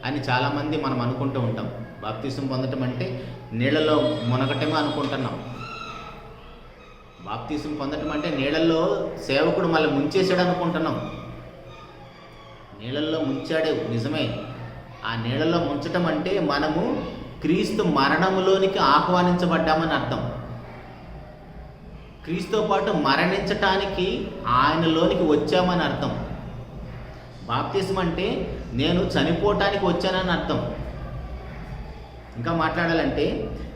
అని చాలామంది మనం అనుకుంటూ ఉంటాం. బాప్తిసం పొందటం అంటే నీళ్ళలో మునగటమే అనుకుంటున్నాం. బాప్తిసం పొందటం అంటే నీళ్ళల్లో సేవకుడు మళ్ళీ ముంచేసాడు అనుకుంటున్నాం. నీళ్ళల్లో ముంచాడే, నిజమే. ఆ నీళ్ళల్లో ముంచటం అంటే మనము క్రీస్తు మరణములోనికి ఆహ్వానించబడ్డామని అర్థం. క్రీస్తుతో పాటు మరణించటానికి ఆయనలోనికి వచ్చామని అర్థం. బాప్తిసం అంటే నేను చనిపోవటానికి వచ్చానని అర్థం. ఇంకా మాట్లాడాలంటే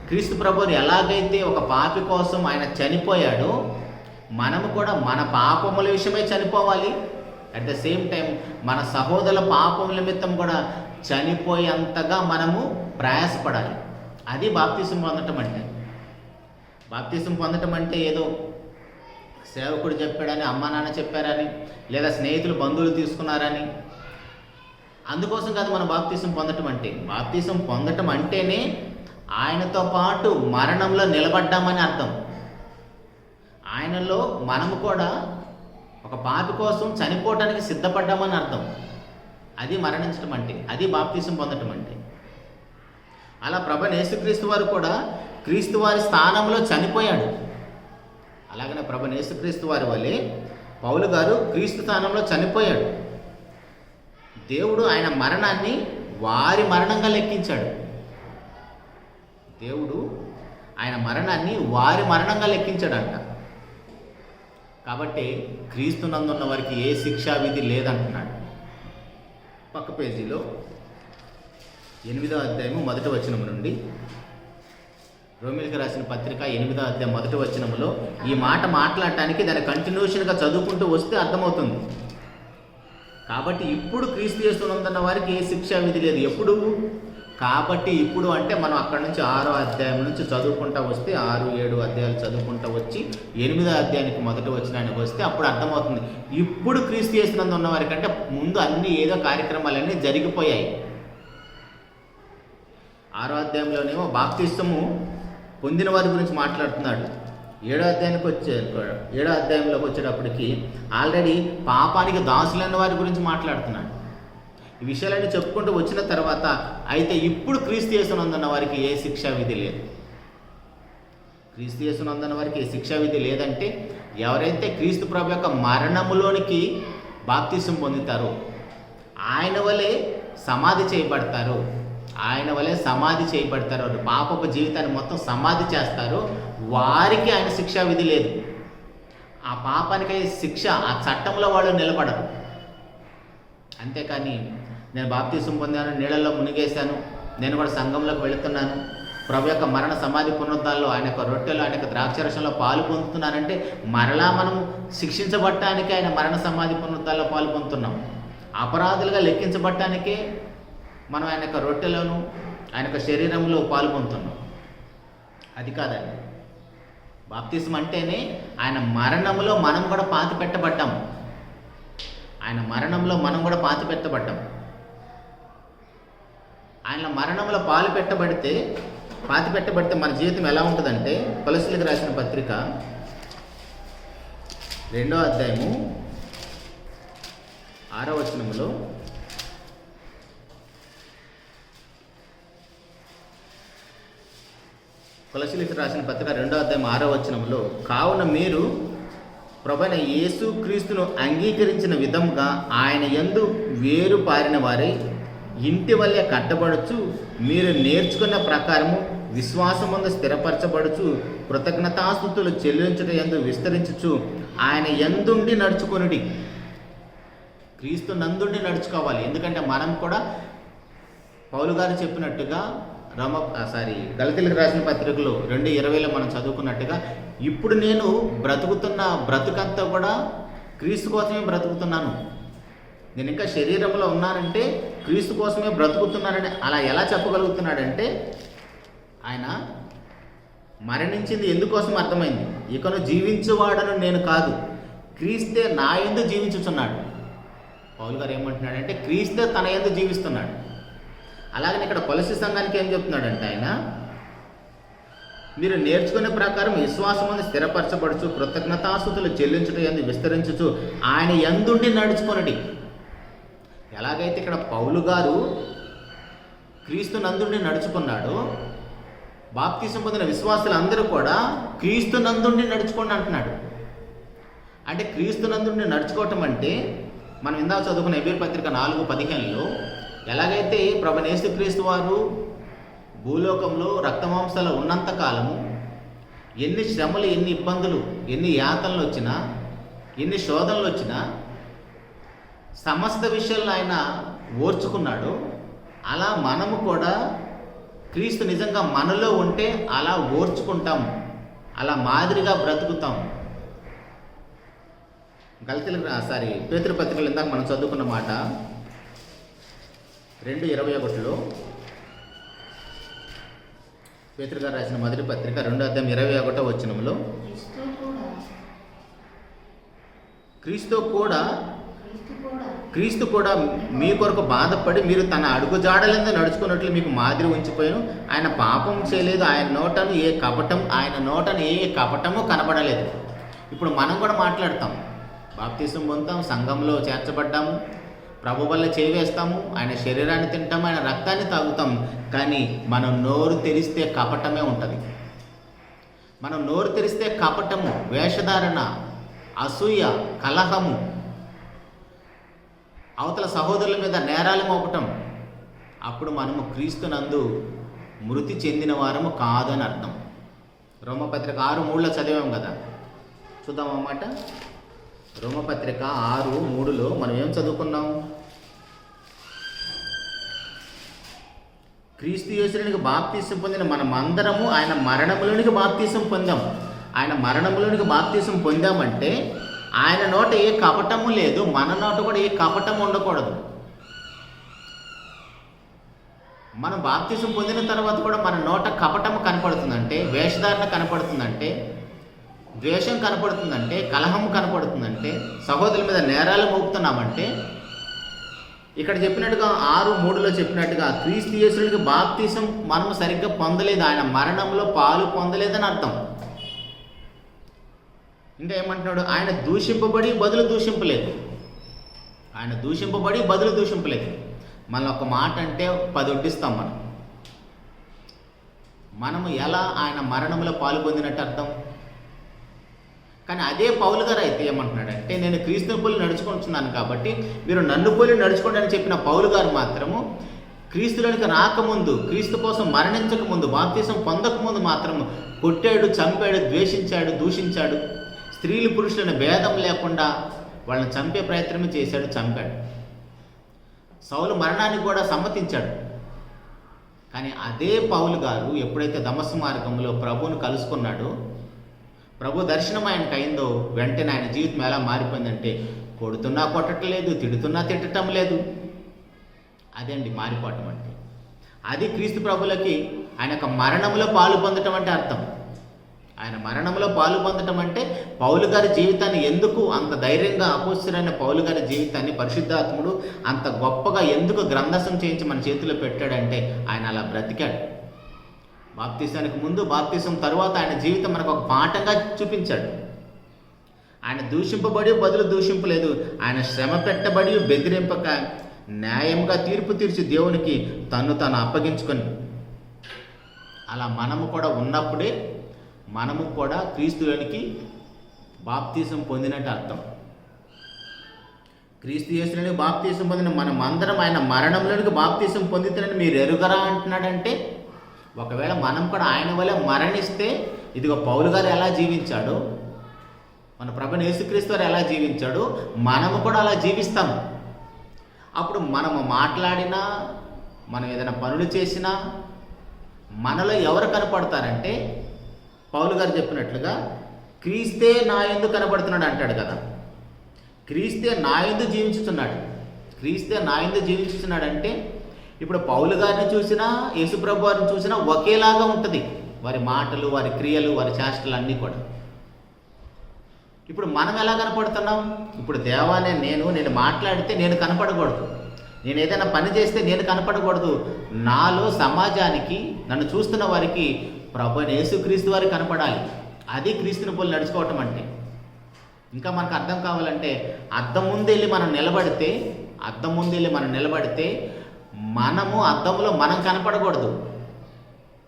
క్రీస్తు ప్రభువుని ఎలాగైతే ఒక పాపి కోసం ఆయన చనిపోయాడో మనము కూడా మన పాపముల విషయమై చనిపోవాలి. అట్ ద సేమ్ టైం మన సహోదరుల పాపముల నిమిత్తం కూడా చనిపోయేంతగా మనము ప్రయాసపడాలి. అది బాప్తిసం పొందటం అంటే. బాప్తిసం పొందటం అంటే ఏదో సేవకుడు చెప్పాడని, అమ్మా నాన్న చెప్పారని, లేదా స్నేహితులు బంధువులు తీసుకున్నారని, అందుకోసం కాదు మన బాప్తిసం పొందటం అంటే. బాప్తిసం పొందటం అంటేనే ఆయనతో పాటు మరణంలో నిలబడ్డామని అర్థం. ఆయనలో మనము కూడా ఒక పాపి కోసం చనిపోవటానికి సిద్ధపడ్డామని అర్థం. అది మరణించడం అంటే, అది బాప్తిసం పొందటం అంటే. అలా ప్రభువైన యేసుక్రీస్తు వారు కూడా క్రీస్తు వారి స్థానంలో చనిపోయాడు. అలాగనే ప్రభువైన యేసుక్రీస్తు వారి వలె పౌలు గారు క్రీస్తు స్థానంలో చనిపోయాడు. దేవుడు ఆయన మరణాన్ని వారి మరణంగా లెక్కించాడు. దేవుడు ఆయన మరణాన్ని వారి మరణంగా లెక్కించాడంట. కాబట్టి క్రీస్తునందున్న వారికి ఏ శిక్షా విధి లేదంటున్నాడు. పక్క పేజీలో 8వ అధ్యాయము 1వ వచనం నుండి, రోమిలికి రాసిన పత్రిక 8వ అధ్యాయం 1వ వచనంలో ఈ మాట మాట్లాడటానికి దాని కంటిన్యూషన్గా చదువుకుంటూ వస్తే అర్థమవుతుంది. కాబట్టి ఇప్పుడు క్రీస్తు యేసునందున్న వారికి ఏ శిక్షా విధి లేదు. ఎప్పుడు? కాబట్టి ఇప్పుడు అంటే మనం అక్కడ నుంచి 6వ అధ్యాయం నుంచి చదువుకుంటూ వస్తే 6, 7 అధ్యాయాలు చదువుకుంటూ వచ్చి 8వ అధ్యాయానికి 1వ వచనానికి వస్తే అప్పుడు అర్థమవుతుంది. ఇప్పుడు క్రీస్తు యేసునందు ఉన్న వారి కంటే ముందు అన్ని ఏదో కార్యక్రమాలన్నీ జరిగిపోయాయి. 6వ అధ్యాయంలోనేమో బాప్తిసము పొందిన వారి గురించి మాట్లాడుతున్నాడు. 7వ అధ్యాయంలోకి వచ్చేటప్పటికి ఆల్రెడీ పాపానికి దాసులైన వారి గురించి మాట్లాడుతున్నాడు. ఈ విషయాలన్నీ చెప్పుకుంటూ వచ్చిన తర్వాత అయితే ఇప్పుడు క్రీస్తు యేసునందున్న వారికి ఏ శిక్షా విధి లేదు. క్రీస్తు యేసునందున్న వారికి ఏ శిక్షా విధి లేదంటే ఎవరైతే క్రీస్తు ప్రభు యొక్క మరణములోనికి బాప్తిసం పొందుతారో, ఆయన వలె సమాధి చేయబడతారు, పాపపు జీవితాన్ని మొత్తం సమాధి చేస్తారు, వారికి ఆయన శిక్షా విధి లేదు. ఆ పాపానికి శిక్ష ఆ చట్టంలో వాళ్ళు నిలబడరు. అంతేకాని నేను బాప్తిసం పొందాను, నీళ్ళల్లో మునిగేశాను, నేను కూడా సంఘంలోకి వెళుతున్నాను, ప్రభు యొక్క మరణ సమాధి పునరుద్ధాల్లో ఆయన యొక్క రొట్టెలు, ఆయన యొక్క ద్రాక్షరసంలో పాలు పొందుతున్నానంటే మరలా మనం శిక్షించబడటానికి ఆయన మరణ సమాధి పునరుద్ధాల్లో పాలు పొందుతున్నాం. అపరాధులుగా లెక్కించబడటానికే మనం ఆయన యొక్క రొట్టెలను, ఆయన యొక్క శరీరంలో పాలు పొందుతున్నాం. అది కాదండి. బాప్తిసం అంటేనే ఆయన మరణంలో మనం కూడా పాతి పెట్టబడ్డాం. ఆయన మరణంలో మనం కూడా పాతి పెట్టబడ్డాం. ఆయన మరణంలో పాలు పెట్టబడితే పాతి పెట్టబడితే మన జీవితం ఎలా ఉంటుందంటే, కొలస్సీలకు రాసిన పత్రిక 2వ అధ్యాయము 6వ వచనంలో, కొలస్సీలకు రాసిన పత్రిక 2వ అధ్యాయం 6వ వచనంలో, కావున మీరు ప్రభువైన యేసు క్రీస్తును అంగీకరించిన విధముగా ఆయన యందు వేరు పారిన వారై ఇంటి వలె కట్టబడుచు, మీరు నేర్చుకున్న ప్రకారము విశ్వాసమందు స్థిరపరచబడుచు, కృతజ్ఞతాస్తుతులు చెల్లించుట యందు విస్తరించుచు, ఆయన యందుండి నడుచుకొనుడి. క్రీస్తు నందుండి నడుచుకోవాలి. ఎందుకంటే మనం కూడా పౌలు గారు చెప్పినట్టుగా గలతీలకు రాసిన పత్రికలో 2:20లో మనం చదువుకున్నట్టుగా, ఇప్పుడు నేను బ్రతుకుతున్న బ్రతుకంతా కూడా క్రీస్తు కోసమే బ్రతుకుతున్నాను, నేను ఇంకా శరీరంలో ఉన్నానంటే క్రీస్తు కోసమే బ్రతుకుతున్నానని అలా ఎలా చెప్పగలుగుతున్నాడంటే, ఆయన మరణించింది ఎందుకోసం అర్థమైంది. ఇకను జీవించువాడను నేను కాదు, క్రీస్తే నా యందు జీవించుచున్నాడు. పౌలు గారు ఏమంటున్నాడంటే, క్రీస్తే తన యందు జీవిస్తున్నాడు. అలాగని ఇక్కడ కొలస్సీ సంఘానికి ఏం చెప్తున్నాడంటే, ఆయన మీరు నేర్చుకునే ప్రకారం విశ్వాసమందు స్థిరపరచబడుచు, కృతజ్ఞతాస్తుతులు చెల్లించుట యందు విస్తరించుచు, ఆయన యందుండి నడుచుకొనుడి. ఎలాగైతే ఇక్కడ పౌలు గారు క్రీస్తు నందుండి నడుచుకున్నాడో, బాప్తిసం పొందిన విశ్వాసులందరూ కూడా క్రీస్తు నందుండి నడుచుకోండి అంటున్నాడు. అంటే క్రీస్తు నందుండి నడుచుకోవటం అంటే, మనం ఇందాక చదువుకున్న ఎబేరు పత్రిక 4:15లో, ఎలాగైతే ప్రభువైన యేసుక్రీస్తు వారు భూలోకంలో రక్తమాంసాలు ఉన్నంత కాలము ఎన్ని శ్రమలు, ఎన్ని ఇబ్బందులు, ఎన్ని యాతనలు వచ్చినా, ఎన్ని శోధనలు వచ్చినా సమస్త విషయాల్లో ఆయన ఓర్చుకున్నాడు. అలా మనము కూడా క్రీస్తు నిజంగా మనలో ఉంటే అలా ఓర్చుకుంటాం, అలా మాదిరిగా బ్రతుకుతాం. పేతురు పత్రికలు ఇందాక మనం చదువుకున్న మాట 2:21లో, పేతురు గారు రాసిన మొదటి పత్రిక 2వ అధ్యాయం 21వ వచనంలో, క్రీస్తు కూడా మీ కొరకు బాధపడి మీరు తన అడుగుజాడలందు నడుచుకున్నట్లు మీకు మాదిరి ఉంచిపోయాను. ఆయన పాపం చేయలేదు, ఆయన నోటను ఏ కపటము కనబడలేదు. ఇప్పుడు మనం కూడా మాట్లాడతాం, బాప్తిసం పొందుతాం, సంఘంలో చేర్చబడ్డాము, ప్రభు వల్ల చేవేస్తాము, ఆయన శరీరాన్ని తింటాము, ఆయన రక్తాన్ని తాగుతాం. కానీ మనం నోరు తెరిస్తే కపటమే ఉంటుంది. మనం నోరు తెరిస్తే కపటము, వేషధారణ, అసూయ, కలహము, అవతల సహోదరుల మీద నేరాలు మోపటం, అప్పుడు మనము క్రీస్తునందు మృతి చెందిన వారము కాదని అర్థం. రోమపత్రిక 6:3లో చదివాం కదా, చూద్దాం అన్నమాట. రోమపత్రిక 6:3లో మనం ఏం చదువుకున్నాం? క్రీస్తు యేసులోనికి బాప్తీసం పొందిన మనమందరము ఆయన మరణములోనికి బాప్తీసం పొందాం. ఆయన మరణములోనికి బాప్తీసం పొందామంటే ఆయన నోట ఏ కపటము లేదు, మన నోట కూడా ఏ కపటము ఉండకూడదు. మనం బాప్తీసం పొందిన తర్వాత కూడా మన నోట కపటము కనపడుతుందంటే, వేషధారణ కనపడుతుందంటే, ద్వేషం కనపడుతుందంటే, కలహం కనపడుతుందంటే, సహోదరుల మీద నేరాలు మోపుతున్నామంటే, ఇక్కడ చెప్పినట్టుగా 6:3లో చెప్పినట్టుగా క్రీస్తు యేసునికి బాప్తీసం మనము సరిగ్గా పొందలేదు, ఆయన మరణంలో పాలు పొందలేదని అర్థం. ఇంకా ఏమంటున్నాడు? ఆయన దూషింపబడి బదులు దూషింపలేదు, ఆయన దూషింపబడి బదులు దూషింపలేదు. మనం ఒక మాట అంటే 10 వడ్డిస్తాం. మనము ఎలా ఆయన మరణంలో పాలు పొందినట్టు అర్థం. కానీ అదే పౌలు గారు అయితే ఏమంటున్నాడంటే, నేను క్రీస్తుని పోలి నడుచుకుంటున్నాను కాబట్టి మీరు నన్ను పోలి నడుచుకోండి అని చెప్పిన పౌలు గారు మాత్రము క్రీస్తులోనికి రాకముందు, క్రీస్తు కోసం మరణించకముందు, బాప్తీసం పొందకముందు మాత్రము కొట్టాడు, చంపాడు, ద్వేషించాడు, దూషించాడు. స్త్రీలు పురుషులను భేదం లేకుండా వాళ్ళని చంపే ప్రయత్నం చేశాడు, చంపాడు. సౌలు మరణానికి కూడా సమ్మతించాడు. కానీ అదే పౌలు గారు ఎప్పుడైతే దమస్కు మార్గంలో ప్రభువును కలుసుకున్నాడో, ప్రభు దర్శనం ఆయనకు అయిందో, వెంటనే ఆయన జీవితం ఎలా మారిపోయిందంటే, కొడుతున్నా కొట్టడం లేదు, తిడుతున్నా తిట్టడం లేదు. అదండి మారిపోవటం అంటే. అది క్రీస్తు ప్రభులకి ఆయన యొక్క మరణంలో పాలు పొందటం అంటే అర్థం. ఆయన మరణంలో పాలు పొందటం అంటే పౌలు గారి జీవితాన్ని ఎందుకు అంత ధైర్యంగా అపోస్తులైన పౌలు గారి జీవితాన్ని పరిశుద్ధాత్ముడు అంత గొప్పగా ఎందుకు గ్రంథసం చేయించి మన చేతిలో పెట్టాడంటే ఆయన అలా బ్రతికాడు. బాప్తీసానికి ముందు, బాప్తీసం తరువాత ఆయన జీవితం మనకు ఒక పాఠంగా చూపించాడు. ఆయన దూషింపబడి బదులు దూషింపలేదు. ఆయన శ్రమ పెట్టబడి బెదిరింపక న్యాయంగా తీర్పు తీర్చి దేవునికి తను అప్పగించుకొని, అలా మనము కూడా ఉన్నప్పుడే మనము కూడా క్రీస్తులోనికి బాప్తీసం పొందినట్టు అర్థం. క్రీస్తు యేసులోనికి బాప్తీసం పొందిన మనం అందరం ఆయన మరణంలోనికి బాప్తీసం పొందుతానని మీరు ఎరుగరా అంటున్నాడంటే, ఒకవేళ మనం కూడా ఆయన వల్ల మరణిస్తే, ఇదిగో పౌలు గారు ఎలా జీవించాడో, మన ప్రభువైన యేసుక్రీస్తు వారు ఎలా జీవించాడో మనము కూడా అలా జీవిస్తాము. అప్పుడు మనము మాట్లాడినా, మనం ఏదైనా పనులు చేసినా మనలో ఎవరు కనపడతారంటే, పౌలు గారు చెప్పినట్లుగా క్రీస్తే నా యందు కనపడుతున్నాడు అంటాడు కదా. క్రీస్తే నా యందు జీవించుతున్నాడు. క్రీస్తే నా యందు జీవించుతున్నాడు అంటే ఇప్పుడు పౌలు గారిని చూసినా యేసుప్రభు వారిని చూసినా ఒకేలాగా ఉంటుంది. వారి మాటలు, వారి క్రియలు, వారి చేష్టలు అన్నీ కూడా. ఇప్పుడు మనం ఎలా కనపడుతున్నాం? ఇప్పుడు దేవానే నేను మాట్లాడితే నేను కనపడకూడదు, నేను ఏదైనా పని చేస్తే నేను కనపడకూడదు. నాలో సమాజానికి, నన్ను చూస్తున్న వారికి ప్రభువైన యేసుక్రీస్తు వారు కనపడాలి. అది క్రీస్తుని పోలి నడుచుకోవటం అంటే. ఇంకా మనకు అర్థం కావాలంటే, అద్దం ముందు వెళ్ళి మనం నిలబడితే మనము అద్దంలో మనం కనపడకూడదు,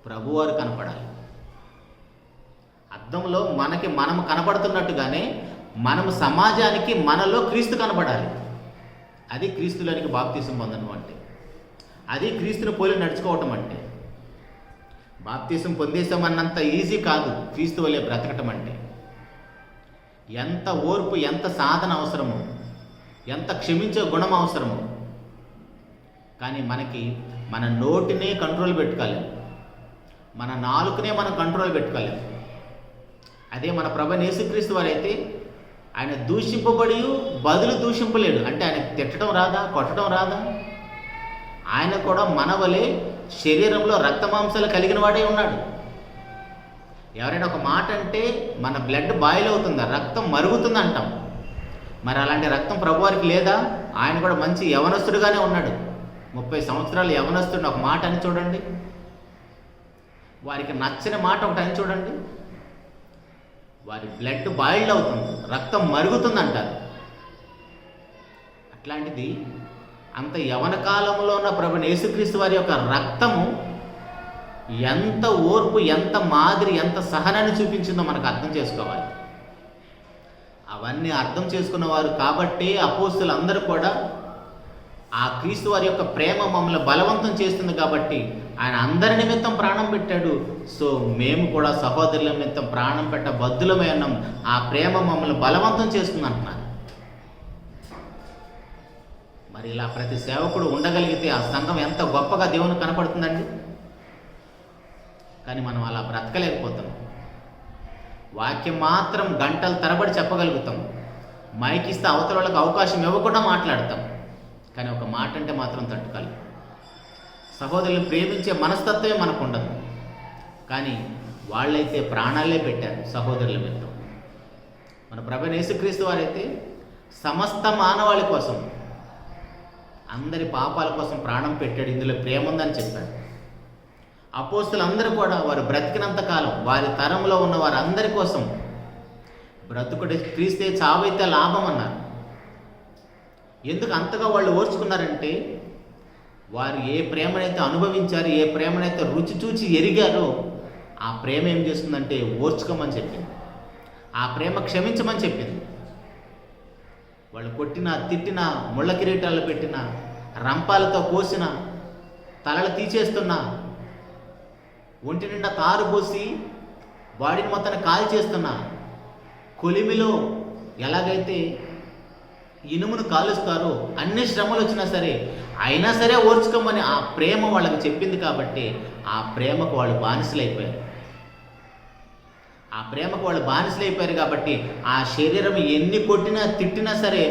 ప్రభువారు కనపడాలి. అద్దంలో మనము కనపడుతున్నట్టుగానే మనము సమాజానికి మనలో క్రీస్తు కనపడాలి. అది క్రీస్తులోనికి బాప్తీసం పొందడం అంటే, అది క్రీస్తుని పోలి నడుచుకోవటం అంటే. బాప్తీసం పొందేసామన్నంత ఈజీ కాదు క్రీస్తు వలె బ్రతకటం అంటే. ఎంత ఓర్పు, ఎంత సాధన అవసరమో, ఎంత క్షమించే గుణం అవసరమో. కానీ మనకి మన నోటినే కంట్రోల్ పెట్టుకోలేము, మన నాలుకనే మనం కంట్రోల్ పెట్టుకోలేము. అదే మన ప్రభువైన యేసుక్రీస్తు వారైతే ఆయన దూషింపబడి బదులు దూషింపలేడు. అంటే ఆయన తిట్టడం రాదా, కొట్టడం రాదా? ఆయన కూడా మన వలె శరీరంలో రక్త మాంసాలు కలిగిన వాడే ఉన్నాడు. ఎవరైనా ఒక మాట అంటే మన బ్లడ్ బాయిల్ అవుతుందా, రక్తం మరుగుతుంది అంటాం. మరి అలాంటి రక్తం ప్రభువారికి లేదా? ఆయన కూడా మంచి యవనస్తుడుగానే ఉన్నాడు. 30 సంవత్సరాలు యవనస్తుడిని ఒక మాట అని చూడండి, వారికి నచ్చని మాట ఒకటి అని చూడండి, వారి బ్లడ్ బాయిల్డ్ అవుతుంది, రక్తం మరుగుతుంది అంటారు. అట్లాంటిది అంత యవన కాలంలో ఉన్న ప్రభువైన యేసుక్రీస్తు వారి యొక్క రక్తము ఎంత ఓర్పు, ఎంత మాదిరి, ఎంత సహనాన్ని చూపించిందో మనకు అర్థం చేసుకోవాలి. అవన్నీ అర్థం చేసుకున్నవారు కాబట్టి అపోస్తలులందరూ కూడా ఆ క్రీస్తు వారి యొక్క ప్రేమ మమ్మల్ని బలవంతం చేస్తుంది కాబట్టి ఆయన అందరి నిమిత్తం ప్రాణం పెట్టాడు. సో మేము కూడా సహోదరుల నిమిత్తం ప్రాణం పెట్ట బద్దులమై ఉన్నాం. ఆ ప్రేమ మమ్మల్ని బలవంతం చేస్తుంది అంటున్నారు. మరి ఇలా ప్రతి సేవకుడు ఉండగలిగితే ఆ సంఘం ఎంత గొప్పగా దేవునికి కనపడుతుందండి. కానీ మనం అలా బ్రతకలేకపోతాం. వాక్యం మాత్రం గంటల తరబడి చెప్పగలుగుతాం, మైక్ ఇస్తే అవతల వాళ్ళకి అవకాశం ఇవ్వకుండా మాట్లాడతాం. కానీ ఒక మాట అంటే మాత్రం తట్టుకోలేం. సహోదరులను ప్రేమించే మనస్తత్వమే మనకు ఉండదు. కానీ వాళ్ళైతే ప్రాణాలే పెట్టారు సహోదరుల మీద. మన ప్రభువైన యేసుక్రీస్తు వారైతే సమస్త మానవాళి కోసం, అందరి పాపాల కోసం ప్రాణం పెట్టాడు. ఇందులో ప్రేమ ఉందని చెప్పాడు. అపోస్తలులందరూ కూడా వారు బ్రతికినంత కాలం వారి తరంలో ఉన్న వారందరి కోసం బ్రతుకుడు క్రీస్తే, చావైతే లాభం అన్నారు. ఎందుకు అంతగా వాళ్ళు ఓర్చుకున్నారంటే, వారు ఏ ప్రేమనైతే అనుభవించారు, ఏ ప్రేమనైతే రుచి చూచి ఎరిగారో ఆ ప్రేమ ఏం చేస్తుందంటే ఓర్చుకోమని చెప్పింది. ఆ ప్రేమ క్షమించమని చెప్పింది. వాళ్ళు కొట్టిన, తిట్టిన, ముళ్ళ కిరీటాలు పెట్టిన, రంపాలతో కోసిన, తలలు తీసేస్తున్నా, ఒంటి నిండా తారు పోసి బాడీని మొత్తాన్ని కాల్ చేస్తున్నా, కొలిమిలో ఎలాగైతే ఇనుమును కాలుస్తారో అన్ని శ్రమలు వచ్చినా సరే అయినా సరే ఓర్చుకోమని ఆ ప్రేమ వాళ్ళకి చెప్పింది. కాబట్టి ఆ ప్రేమకు వాళ్ళు బానిసలైపోయారు. ఆ ప్రేమకు వాళ్ళు బానిసలైపోయారు కాబట్టి ఆ శరీరం ఎన్ని కొట్టినా, తిట్టినా సరే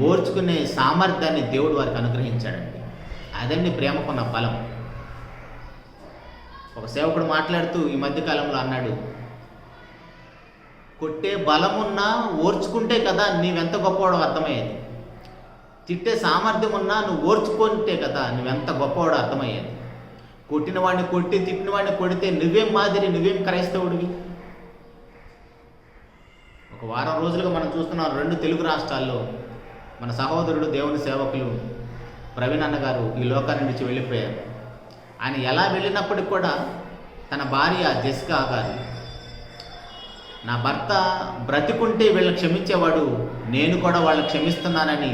ఓర్చుకునే సామర్థ్యాన్ని దేవుడు వారికి అనుగ్రహించాడండి. అదండి ప్రేమకున్న బలం. ఒక సేవకుడు మాట్లాడుతూ ఈ మధ్యకాలంలో అన్నాడు, కొట్టే బలమున్నా ఓర్చుకుంటే కదా నీవెంత గొప్పవాడో అర్థమయ్యేది. తిట్టే సామర్థ్యం ఉన్నా నువ్వు ఓర్చుకుంటే కదా నువ్వెంత గొప్పవాడో అర్థమయ్యేది. కొట్టిన వాడిని కొట్టి తిట్టిన వాడిని కొడితే నువ్వేం మాదిరి, నువ్వేం క్రైస్తవుడివి? ఒక వారం రోజులుగా మనం చూస్తున్నాం 2 తెలుగు రాష్ట్రాల్లో మన సహోదరుడు దేవుని సేవకులు ప్రవీణ్ అన్న గారు ఈ లోకాన్ని నుంచి వెళ్ళిపోయారు. ఆయన ఎలా వెళ్ళినప్పటికి కూడా తన భార్య జెసికా గారు, నా భర్త బ్రతికుంటే వీళ్ళని క్షమించేవాడు, నేను కూడా వాళ్ళని క్షమిస్తున్నానని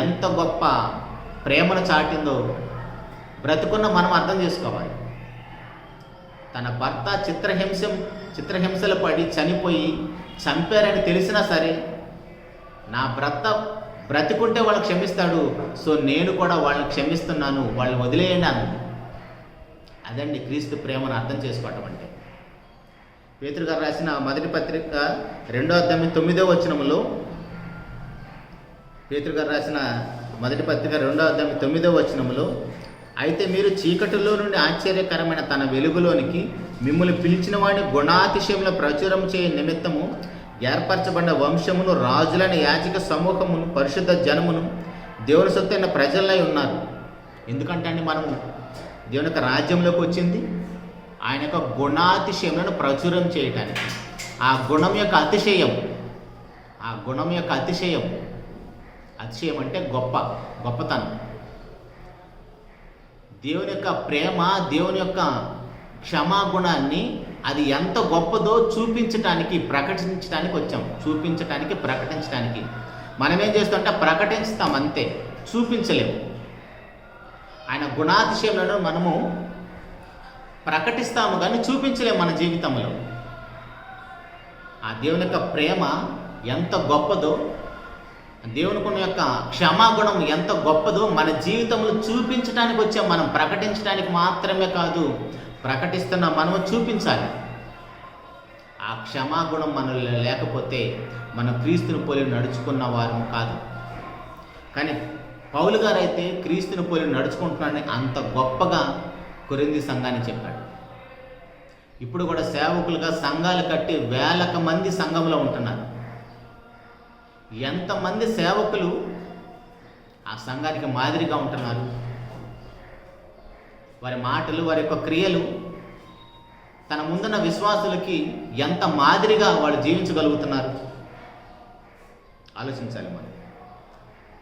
ఎంత గొప్ప ప్రేమను చాటిందో బ్రతుకున్న మనం అర్థం చేసుకోవాలి. తన భర్త చిత్రహింసలు పడి చనిపోయి చంపారని తెలిసినా సరే నా భర్త బ్రతికుంటే వాళ్ళని క్షమిస్తాడు, సో నేను కూడా వాళ్ళని క్షమిస్తున్నాను, వాళ్ళని వదిలేయండి అన్నది. అదండి క్రీస్తు ప్రేమను అర్థం చేసుకోవటం అంటే. పేతురు గారు రాసిన మొదటి పత్రిక 2వ అధ్యాయం 9వ వచనంలో, పేతురు గారు రాసిన మొదటి పత్రిక 2వ అధ్యాయం 9వ వచనంలో, అయితే మీరు చీకటిలో నుండి ఆశ్చర్యకరమైన తన వెలుగులోనికి మిమ్మల్ని పిలిచిన వాడిని గుణాతిశయంలో ప్రచురం చేయ నిమిత్తము ఏర్పరచబడిన వంశమును, రాజులైన యాజక సమూహమును, పరిశుద్ధ జనమును, దేవుని సొత్తైన ప్రజలై ఉన్నారు. ఎందుకంటే అండి మనము దేవుని యొక్క రాజ్యంలోకి వచ్చింది ఆయన యొక్క గుణాతిశయములను ప్రచురం చేయటానికి. ఆ గుణం యొక్క అతిశయం, అతిశయం అంటే గొప్పతనం. దేవుని యొక్క ప్రేమ, దేవుని యొక్క క్షమాగుణాన్ని అది ఎంత గొప్పదో చూపించటానికి, ప్రకటించడానికి వచ్చాం. ప్రకటించటానికి మనం ఏం చేస్తామంటే ప్రకటిస్తాం అంతే, చూపించలేము. ఆయన గుణాతిశయములను మనము ప్రకటిస్తాము కానీ చూపించలేము మన జీవితంలో. ఆ దేవుని యొక్క ప్రేమ ఎంత గొప్పదో, దేవుని యొక్క క్షమాగుణం ఎంత గొప్పదో మన జీవితంలో చూపించడానికి వచ్చాం. మనం ప్రకటించడానికి మాత్రమే కాదు, ప్రకటిస్తున్న మనము చూపించాలి. ఆ క్షమాగుణం మనలో లేకపోతే మనం క్రీస్తుని పోలి నడుచుకున్న వారం కాదు. కానీ పౌలు గారు అయితే క్రీస్తుని పోలి నడుచుకుంటున్నాడని అంత గొప్పగా కొరింథీ సంఘాన్ని చెప్పాడు. ఇప్పుడు కూడా సేవకులుగా సంఘాలు కట్టి వేలకు మంది సంఘంలో ఉంటున్నారు. ఎంతమంది సేవకులు ఆ సంఘానికి మాదిరిగా ఉంటున్నారు. వారి మాటలు, వారి యొక్క క్రియలు తన ముందున్న విశ్వాసులకి ఎంత మాదిరిగా వాళ్ళు జీవించగలుగుతున్నారు ఆలోచించాలి మనం.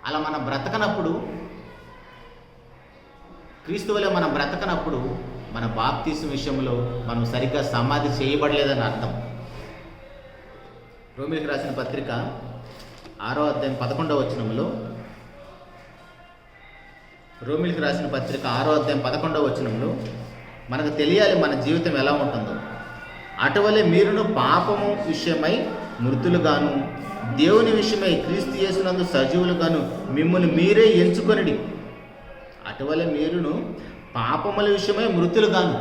అలా మనం బ్రతకనప్పుడు, క్రీస్తువులే మనం బ్రతకనప్పుడు మన బాప్తీసు విషయంలో మనం సరిగ్గా సమాధి చేయబడలేదని అర్థం. రోమీయులకు రాసిన పత్రిక 6వ అధ్యాయం 11వ వచనంలో, రోమీయులకు రాసిన పత్రిక 6వ అధ్యాయం 11వ వచనంలో మనకు తెలియాలి మన జీవితం ఎలా ఉంటుందో. అటువలే మీరును పాపము విషయమై మృతులుగాను, దేవుని విషయమై క్రీస్తు యేసునందు సజీవులుగాను మిమ్మల్ని మీరే ఎంచుకొనిడి. అటువలే మీరును పాపముల విషయమై మృతులుగాను.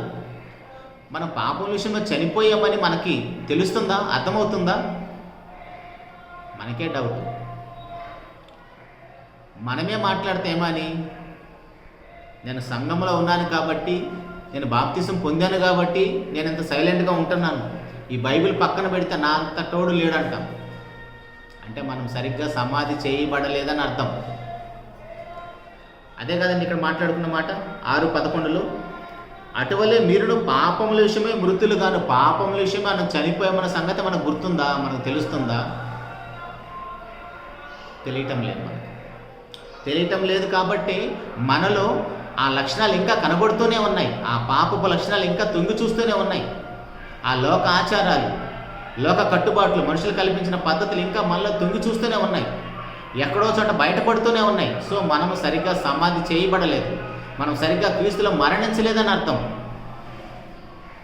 మన పాపముల విషయమై చనిపోయామని మనకి తెలుస్తుందా, అర్థమవుతుందా? మనకే డౌట్. మనమే మాట్లాడితేమని, నేను సంఘంలో ఉన్నాను కాబట్టి, నేను బాప్తిసం పొందాను కాబట్టి నేను ఇంత సైలెంట్గా ఉంటున్నాను, ఈ బైబిల్ పక్కన పెడితే నా అంత తోడు లేడంటాం. అంటే మనం సరిగ్గా సమాధి చేయబడలేదని అర్థం. అదే కదండి ఇక్కడ మాట్లాడుకున్న మాట 6:11లో, అటువలే మీరును పాపముల విషయమే మృతులుగాను. పాపముల విషయమే మనం చనిపోయామన్న సంగతి మనకు గుర్తుందా, మనకు తెలుస్తుందా? తెలియటం లేదు. కాబట్టి మనలో ఆ లక్షణాలు ఇంకా కనబడుతూనే ఉన్నాయి. ఆ పాపపు లక్షణాలు ఇంకా తొంగి చూస్తూనే ఉన్నాయి. ఆ లోక ఆచారాలు, లోక కట్టుబాట్లు, మనుషులు కల్పించిన పద్ధతులు ఇంకా మనలో తొంగి చూస్తూనే ఉన్నాయి. ఎక్కడో చోట బయటపడుతూనే ఉన్నాయి. సో మనము సరిగ్గా సమాధి చేయబడలేదు, మనం సరిగ్గా క్రీస్తులో మరణించలేదని అర్థం.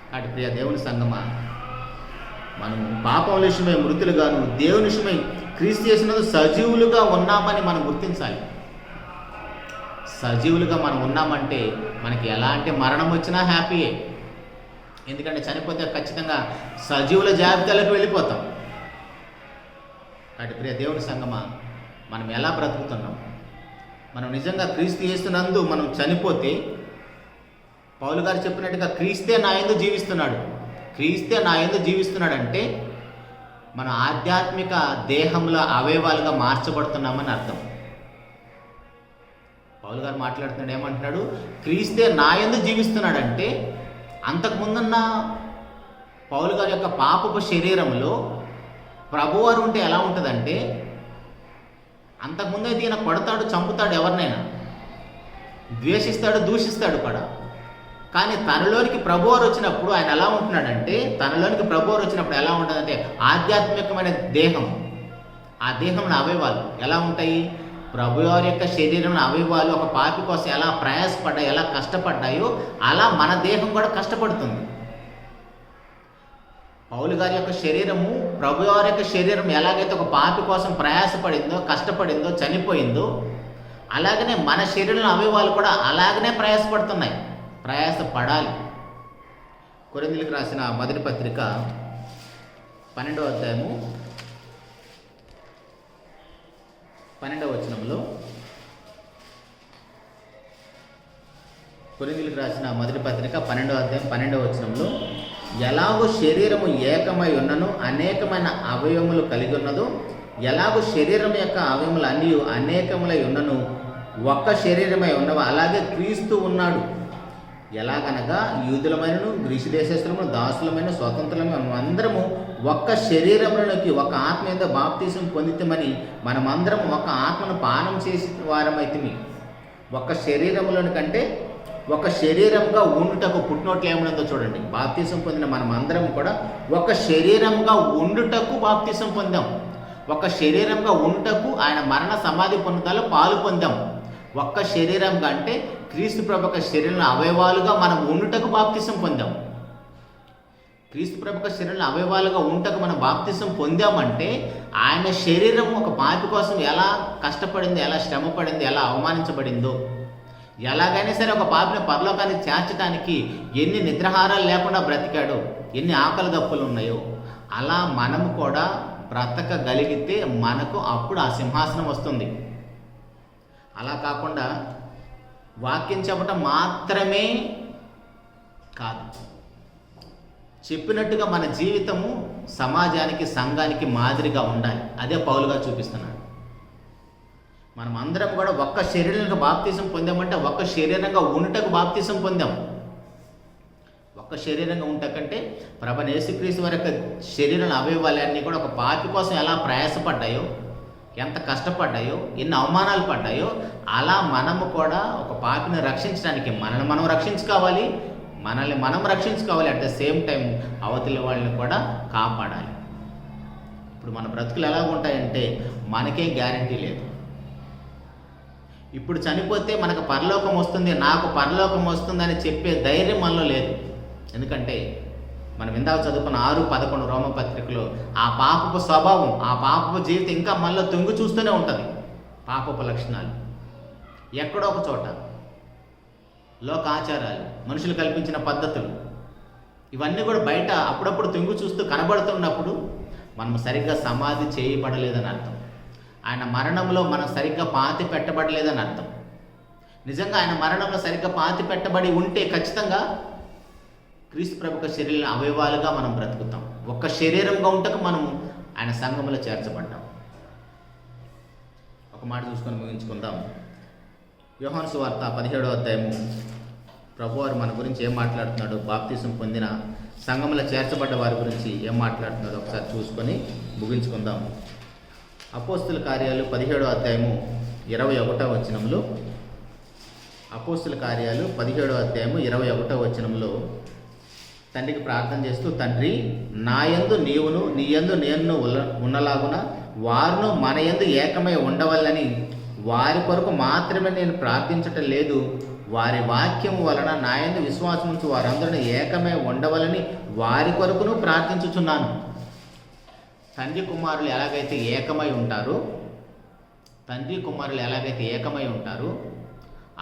కాబట్టి ప్రియ దేవుని సంగమా, మనం పాపం విషయమై మృతులుగాను, దేవుని విషయమై క్రీస్తు చేసినందుకు సజీవులుగా ఉన్నామని మనం గుర్తించాలి. సజీవులుగా మనం ఉన్నామంటే మనకి ఎలాంటి మరణం వచ్చినా హ్యాపీయే. ఎందుకంటే చనిపోతే ఖచ్చితంగా సజీవుల జాబితాలకు వెళ్ళిపోతాం. కాబట్టి ప్రియ దేవుని సంగమా, మనం ఎలా బ్రతుకుతున్నాం? మనం నిజంగా క్రీస్తు యేసునందు మనం చనిపోతే, పౌలు గారు చెప్పినట్టుగా క్రీస్తే నా యందు జీవిస్తున్నాడు అంటే మన ఆధ్యాత్మిక దేహంలో అవయవాలుగా మార్చబడుతున్నామని అర్థం. పౌలు గారు మాట్లాడుతున్నాడు, ఏమంటున్నాడు? క్రీస్తే నా యందు జీవిస్తున్నాడంటే అంతకుముందున్న పౌలు గారి యొక్క పాపపు శరీరంలో ప్రభువారు ఉంటే ఎలా ఉంటుందంటే, అంతకుముందైతే ఈయన కొడతాడు, చంపుతాడు, ఎవరినైనా ద్వేషిస్తాడు, దూషిస్తాడు కూడా. కానీ తనలోనికి ప్రభువారు వచ్చినప్పుడు ఆయన ఎలా ఉంటున్నాడంటే, తనలోనికి ప్రభువారు వచ్చినప్పుడు ఎలా ఉంటుందంటే ఆధ్యాత్మికమైన దేహం, ఆ దేహంలో అవయవాలు ఎలా ఉంటాయి? ప్రభువారి యొక్క శరీరంలో అవయవాలు ఒక పాపి కోసం ఎలా ప్రయాసపడ్డాయి, ఎలా కష్టపడ్డాయో అలా మన దేహం కూడా కష్టపడుతుంది. పౌలు గారి యొక్క శరీరము, ప్రభువారి యొక్క శరీరం ఎలాగైతే ఒక పాపి కోసం ప్రయాసపడిందో, కష్టపడిందో, చనిపోయిందో, అలాగనే మన శరీరంలో అవయవాలు కూడా అలాగనే ప్రయాసపడుతున్నాయి, ప్రయాసపడాలి. కొరింథీయులకు రాసిన మొదటి పత్రిక 12వ అధ్యాయము 12వ వచనంలో, కొరింథీయులకు రాసిన మొదటి పత్రిక 12వ అధ్యాయం 12వ వచనంలో, ఎలాగో శరీరము ఏకమై ఉన్నను అనేకమైన అవయవములు కలిగి ఉన్నదో, ఎలాగో శరీరం యొక్క అవయములు అన్నీ అనేకములై ఉన్నను ఒక్క శరీరమై ఉన్నవా అలాగే క్రీస్తు ఉన్నాడు. ఎలాగనగా యూదులమైనను గ్రీసు దేశస్థులము దాసులమైన స్వతంత్రులమైన అందరము ఒక్క శరీరంలోకి ఒక ఆత్మ మీద బాప్తీసం పొందితమని మనమందరం ఒక ఆత్మను పానం చేసి వారమైతిమి. ఒక్క శరీరంలోని కంటే ఒక శరీరంగా ఉండుటకు, పుట్టినోట్లు ఏమన్నదో చూడండి, బాప్తీసం పొందిన మనం అందరం కూడా ఒక శరీరంగా ఉండుటకు బాప్తీసం పొందాం. ఒక శరీరంగా ఉండుటకు ఆయన మరణ సమాధి పొందుదల పాలు పొందాం. ఒక్క శరీరంగా అంటే క్రీస్తు ప్రభు శరీరంలో అవయవాలుగా మనం ఉండుటకు బాప్తీసం పొందాం. క్రీస్తు ప్రభు శరీరంలో అవయవాలుగా ఉంటకు మనం బాప్తీసం పొందామంటే ఆయన శరీరం ఒక పాపి కోసం ఎలా కష్టపడిందో, ఎలా శ్రమ పడిందో, ఎలా అవమానించబడిందో, ఎలాగైనా సరే ఒక పాపిని పరలోకానికి చేర్చడానికి ఎన్ని నిద్రాహారాలు లేకుండా బ్రతికాడో, ఎన్ని ఆకలి దప్పులు ఉన్నాయో, అలా మనం కూడా బ్రతకగలిగితే మనకు అప్పుడు ఆ సింహాసనం వస్తుంది. అలా కాకుండా వాక్యం చెప్పటం మాత్రమే కాదు, చెప్పినట్టుగా మన జీవితము సమాజానికి, సంఘానికి మాదిరిగా ఉండాలి. అదే పౌలుగా చూపిస్తున్నాడు. మనం అందరం కూడా ఒక్క శరీరంగా బాప్తీసం పొందామంటే ఒక్క శరీరంగా ఉంటకు బాప్తీసం పొందాం. ఒక్క శరీరంగా ఉండకంటే ప్రభువైన యేసుక్రీస్తు వారి యొక్క శరీరం అవయవాలన్నీ కూడా ఒక పాపి కోసం ఎలా ప్రయాసపడ్డాయో, ఎంత కష్టపడ్డాయో, ఎన్ని అవమానాలు పడ్డాయో, అలా మనము కూడా ఒక పాపిని రక్షించడానికి మనల్ని మనం రక్షించుకోవాలి, మనల్ని మనం రక్షించుకోవాలి. అట్ ద సేమ్ టైం అవతలి వాళ్ళని కూడా కాపాడాలి. ఇప్పుడు మన బ్రతుకులు ఎలా ఉంటాయంటే మనకేం గ్యారంటీ లేదు. ఇప్పుడు చనిపోతే మనకు పరలోకం వస్తుంది, నాకు పరలోకం వస్తుందని చెప్పే ధైర్యం మనలో లేదు. ఎందుకంటే మనం ఇందాక చదువుకున్న 6-11 రోమపత్రికలో ఆ పాపపు స్వభావం, ఆ పాపపు జీవితం ఇంకా మనలో తొంగి చూస్తూనే ఉంటుంది. పాపపు లక్షణాలు ఎక్కడో ఒక చోట, లోక ఆచారాలు, మనుషులు కల్పించిన పద్ధతులు, ఇవన్నీ కూడా బయట అప్పుడప్పుడు తొంగి చూస్తూ కనబడుతున్నప్పుడు మనం సరిగ్గా సమాధి చేయబడలేదని అర్థం. ఆయన మరణంలో మనం సరిగ్గా పాతి పెట్టబడలేదని అర్థం. నిజంగా ఆయన మరణంలో సరిగ్గా పాతి పెట్టబడి ఉంటే ఖచ్చితంగా క్రీస్తు ప్రభుక శరీరం అవయవాలుగా మనం బ్రతుకుతాం. ఒక్క శరీరంగా ఉంటకు మనము ఆయన సంఘంలో చేర్చబడ్డాం. ఒక మాట చూసుకొని ముగించుకుందాం. యోహాను సువార్త 17వ అధ్యాయము ప్రభువారు మన గురించి ఏం మాట్లాడుతున్నాడు, బాప్తీసం పొందిన సంఘంలో చేర్చబడ్డ వారి గురించి ఏం మాట్లాడుతున్నాడో ఒకసారి చూసుకొని ముగించుకుందాం. అపోస్తుల కార్యాలు 17వ అధ్యాయము 21వ వచనంలో, అపోస్తుల కార్యాలు 17వ అధ్యాయము 21వ వచనంలో తండ్రికి ప్రార్థన చేస్తూ, తండ్రి నాయందు నీవును నీయందు నేను ఉన్నలాగున వారును మన యందు ఏకమై ఉండవల్లని వారి కొరకు మాత్రమే నేను ప్రార్థించటం లేదు, వారి వాక్యం వలన నాయందు విశ్వాసం ఉంచి వారందరినీ ఏకమై ఉండవలని వారి కొరకును ప్రార్థించుచున్నాను. తండ్రి కుమారులు ఎలాగైతే ఏకమై ఉంటారో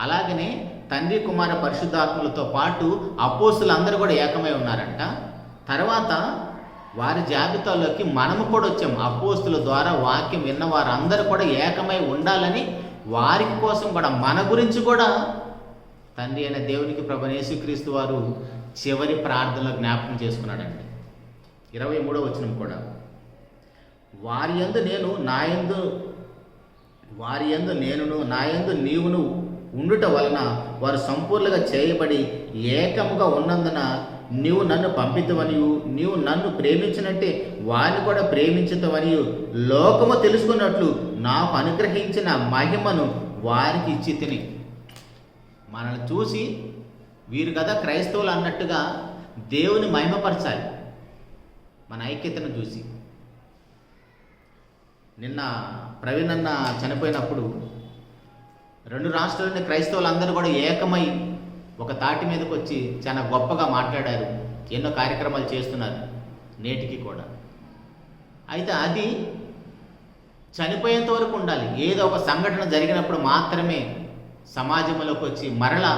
అలాగనే తండ్రి కుమార పరిశుద్ధాత్మలతో పాటు అపోస్తులందరూ కూడా ఏకమై ఉన్నారంట. తర్వాత వారి జాబితాలోకి మనము కూడా వచ్చాం. అపోస్తుల ద్వారా వాక్యం విన్న వారందరూ కూడా ఏకమై ఉండాలని వారి కోసం కూడా, మన గురించి కూడా తండ్రి అయిన దేవునికి ప్రభువైన యేసుక్రీస్తు వారు చివరి ప్రార్థనలో జ్ఞాపకం చేసుకున్నాడండి. 23వ వచనం కూడా, వారి యందు నేనును నాయందు నీవును ఉండుట వలన వారు సంపూర్ణంగా చేయబడి ఏకముగా ఉన్నందున నీవు నన్ను పంపితవనియు నీవు నన్ను ప్రేమించినట్టే వారిని కూడా ప్రేమించుతవనియు లోకము తెలుసుకున్నట్లు నాకు అనుగ్రహించిన మహిమను వారికి ఇచ్చి తిని. మనల్ని చూసి వీరు కదా క్రైస్తవులు అన్నట్టుగా దేవుని మహిమపరచాలి మన ఐక్యతను చూసి. నిన్న ప్రవీణ్ అన్న చనిపోయినప్పుడు 2 రాష్ట్రాలని క్రైస్తవులందరూ కూడా ఏకమై ఒక తాటి మీదకి వచ్చి చాలా గొప్పగా మాట్లాడారు. ఎన్నో కార్యక్రమాలు చేస్తున్నారు నేటికి కూడా. అయితే అది చనిపోయేంత వరకు ఉండాలి. ఏదో ఒక సంఘటన జరిగినప్పుడు మాత్రమే సమాజంలోకి వచ్చి మరలా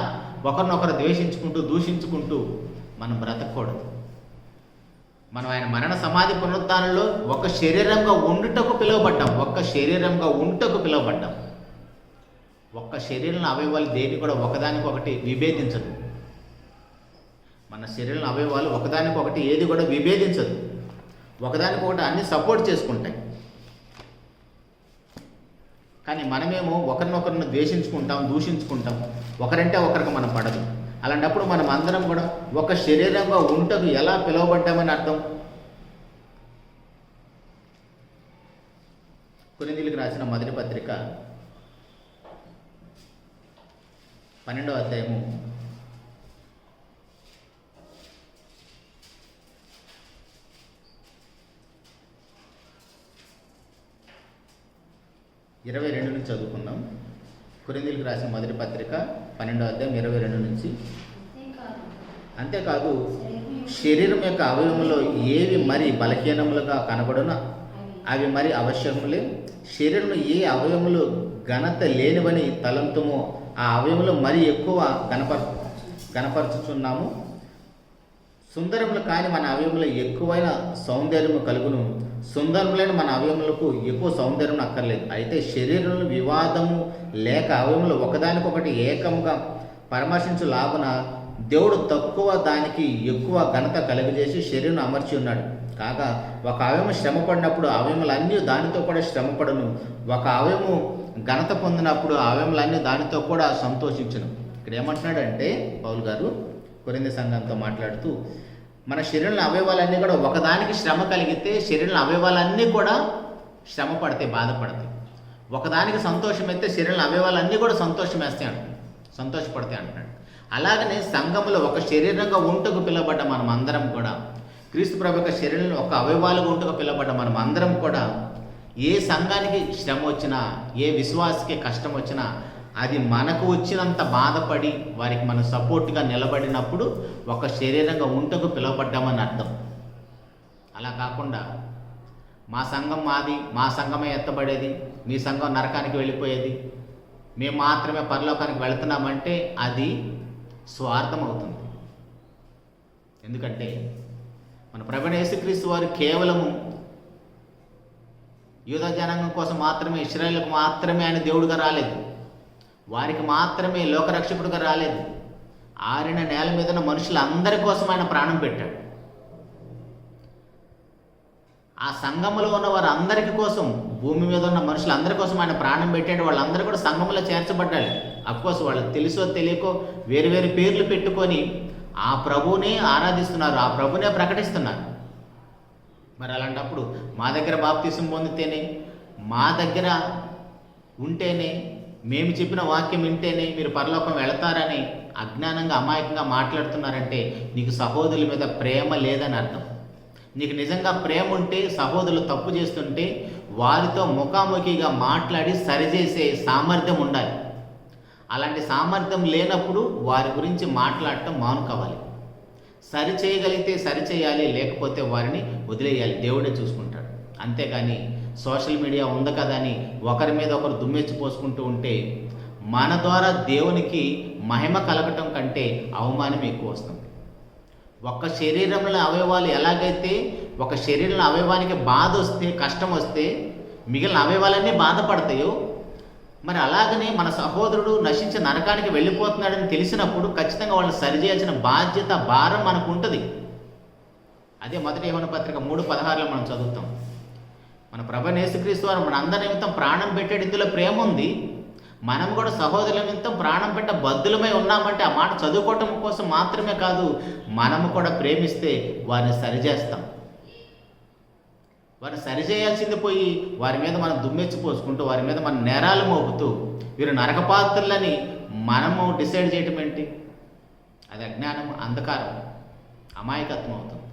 ఒకరినొకరు ద్వేషించుకుంటూ దూషించుకుంటూ మనం బ్రతకూడదు. మనం ఆయన మరణ సమాధి పునరుద్ధానంలో ఒక శరీరంగా ఉండుటకు పిలువబడ్డాం. ఒక్క శరీరం అవయవాలు దేన్ని కూడా ఒకదానికొకటి విభేదించదు. మన శరీరం అవయవాలు ఒకదానికొకటి ఏది కూడా విభేదించదు. ఒకదానికొకటి అన్ని సపోర్ట్ చేసుకుంటాయి. కానీ మనమేమో ఒకరినొకరిని ద్వేషించుకుంటాం, దూషించుకుంటాం. ఒకరంటే ఒకరికి మనం పడదు. అలాంటప్పుడు మనం అందరం కూడా ఒక శరీరంగా ఉంటకు ఎలా పిలువబడ్డామని అర్థం. కొరింథీయులకు రాసిన మొదటి పత్రిక 12వ అధ్యాయము 22 నుంచి చదువుకుందాం. కొరింథీయులకు రాసిన మొదటి పత్రిక 12వ అధ్యాయం 22 నుంచి. అంతేకాదు శరీరం యొక్క అవయవములో ఏవి మరి బలహీనములుగా కనబడునా అవి మరి అవశ్యములే. శరీరంలో ఏ అవయవములు ఘనత లేనివని తలంతుమో ఆ అవయములు మరి ఎక్కువ గణపరచుచున్నాము. సుందరములు కాని మన అవయములు ఎక్కువైన సౌందర్యము కలుగును. సుందరములైన మన అవయములకు ఎక్కువ సౌందర్యం అక్కర్లేదు. అయితే శరీరంలో వివాదము లేక అవయములు ఒకదానికొకటి ఏకముగా పరామర్శించు లాభన దేవుడు తక్కువ దానికి ఎక్కువ ఘనత కలుగజేసి శరీరం అమర్చి ఉన్నాడు. కాగా ఒక అవయము శ్రమ పడినప్పుడు అవయములన్నీ దానితో కూడా శ్రమపడను. ఒక అవయము ఘనత పొందినప్పుడు అవయములన్నీ దానితో కూడా సంతోషించను. ఇక్కడ ఏమంటున్నాడంటే పౌలు గారు కొరింథీ సంఘంతో మాట్లాడుతూ, మన శరీరంలో అవయవాలన్నీ కూడా ఒకదానికి శ్రమ కలిగితే శరీరంలో అవయవాలన్నీ కూడా శ్రమ పడతాయి, బాధపడతాయి. ఒకదానికి సంతోషం అయితే శరీరంలో అవయవాలన్నీ కూడా సంతోషపడతాయి అంటున్నాడు. అలాగనే సంఘంలో ఒక శరీరంగా ఉంటకు పిలువబడ్డ మనం అందరం కూడా, క్రీస్తు ప్రభు యొక్క శరీరంలో ఒక అవయవాలుగా ఉంటకు పిలువబడ్డ మనం అందరం కూడా ఏ సంఘానికి శ్రమ వచ్చినా ఏ విశ్వాసకి కష్టం వచ్చినా అది మనకు వచ్చినంత బాధపడి వారికి మనం సపోర్ట్గా నిలబడినప్పుడు ఒక శరీరంగా ఉంటకు పిలువబడ్డామని అర్థం. అలా కాకుండా మా సంఘం మాది, మా సంఘమే ఎత్తబడేది, మీ సంఘం నరకానికి వెళ్ళిపోయేది, మేము మాత్రమే పరలోకానికి వెళుతున్నామంటే అది స్వార్థం అవుతుంది. ఎందుకంటే మన ప్రభువైన యేసుక్రీస్తు వారు కేవలము యూదా జనాంగం కోసం మాత్రమే, ఇశ్రాయేలుకు మాత్రమే ఆయన దేవుడుగా రాలేదు, వారికి మాత్రమే లోకరక్షకుడుగా రాలేదు. ఆరిన నేల మీద ఉన్న మనుషులందరి కోసం ఆయన ప్రాణం పెట్టాడు. ఆ సంఘములో ఉన్న వారందరికీ కోసం, భూమి మీద ఉన్న మనుషులందరి కోసం ఆయన ప్రాణం పెట్టాడు. వాళ్ళందరూ కూడా సంఘములో చేర్చబడ్డాడు. అఫ్కోర్స్ వాళ్ళకి తెలుసో తెలియకో వేరు వేరు పేర్లు పెట్టుకొని ఆ ప్రభువునే ఆరాధిస్తున్నారు, ఆ ప్రభునే ప్రకటిస్తున్నారు. మరి అలాంటప్పుడు మా దగ్గర బాప్తిసం పొందితేనే, మా దగ్గర ఉంటేనే, మేము చెప్పిన వాక్యం వింటేనే మీరు పరలోకం వెళతారని అజ్ఞానంగా అమాయకంగా మాట్లాడుతున్నారంటే నీకు సహోదరుల మీద ప్రేమ లేదని అర్థం. నీకు నిజంగా ప్రేమ ఉంటే సహోదరులు తప్పు చేస్తుంటే వారితో ముఖాముఖిగా మాట్లాడి సరిచేసే సామర్థ్యం ఉండాలి. అలాంటి సామర్థ్యం లేనప్పుడు వారి గురించి మాట్లాడటం మానుకోవాలి. సరి చేయగలిగితే సరి చేయాలి, లేకపోతే వారిని వదిలేయాలి. దేవుడే చూసుకుంటాడు. అంతేకాని సోషల్ మీడియా ఉంది కదా అని ఒకరి మీద ఒకరు దుమ్మెచ్చి పోసుకుంటూ ఉంటే మన ద్వారా దేవునికి మహిమ కలగటం కంటే అవమానం ఎక్కువ వస్తుంది. ఒక్క శరీరంలో అవయవాలు ఎలాగైతే ఒక శరీరంలో అవయవానికి బాధ వస్తే, కష్టం వస్తే మిగిలిన అవయవాలన్నీ బాధపడతాయో, మరి అలాగనే మన సహోదరుడు నశించి నరకానికి వెళ్ళిపోతున్నాడని తెలిసినప్పుడు ఖచ్చితంగా వాళ్ళని సరిచేయాల్సిన బాధ్యత, భారం మనకు ఉంటుంది. అదే మొదటి యోహాను పత్రిక 3:16లో మనం చదువుతాం. మన ప్రభువైన యేసుక్రీస్తు వారు మన అందరి నిమిత్తం ప్రాణం పెట్టాడు. ఇందులో ప్రేమ ఉంది. మనం కూడా సహోదరుల నిమిత్తం ప్రాణం పెట్ట బద్దులమై ఉన్నామంటే ఆ మాట చదువుకోవటం కోసం మాత్రమే కాదు, మనము కూడా ప్రేమిస్తే వారిని సరిచేస్తాం. వారిని సరిచేయాల్సింది పోయి వారి మీద మనం దుమ్మెచ్చిపోసుకుంటూ, వారి మీద మన నేరాలు మోపుతూ వీరు నరకపాత్రులని మనము డిసైడ్ చేయటం ఏంటి? అది అజ్ఞానం, అంధకారం, అమాయకత్వం అవుతుంది.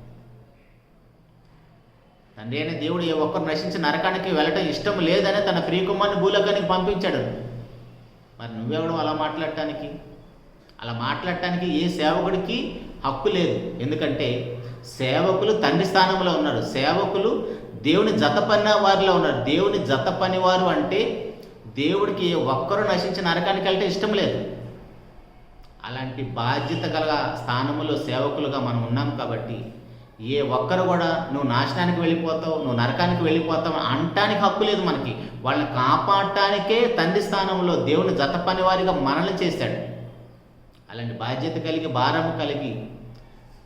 తండ్రి అయిన దేవుడు ఏ ఒక్కరు నశించి నరకానికి వెళ్ళటం ఇష్టం లేదని తన ప్రియకుమారుని భూలోకానికి పంపించాడు. మరి నువ్వెవడు అలా మాట్లాడటానికి? అలా మాట్లాడటానికి ఏ సేవకుడికి హక్కు లేదు. ఎందుకంటే సేవకులు తండ్రి స్థానంలో ఉన్నారు, సేవకులు దేవుని జత పని వారిలో ఉన్నారు. దేవుని జత పనివారు అంటే దేవుడికి ఏ ఒక్కరు నశించి నరకానికి వెళ్ళటం ఇష్టం లేదు. అలాంటి బాధ్యత గల స్థానంలో సేవకులుగా మనం ఉన్నాం కాబట్టి ఏ ఒక్కరు కూడా నువ్వు నాశనానికి వెళ్ళిపోతావు, నువ్వు నరకానికి వెళ్ళిపోతావు అనటానికి హక్కు లేదు మనకి. వాళ్ళని కాపాడటానికే తండ్రి స్థానంలో దేవుని జత పనివారిగా మనల్ని చేశాడు. అలాంటి బాధ్యత కలిగి, భారం కలిగి,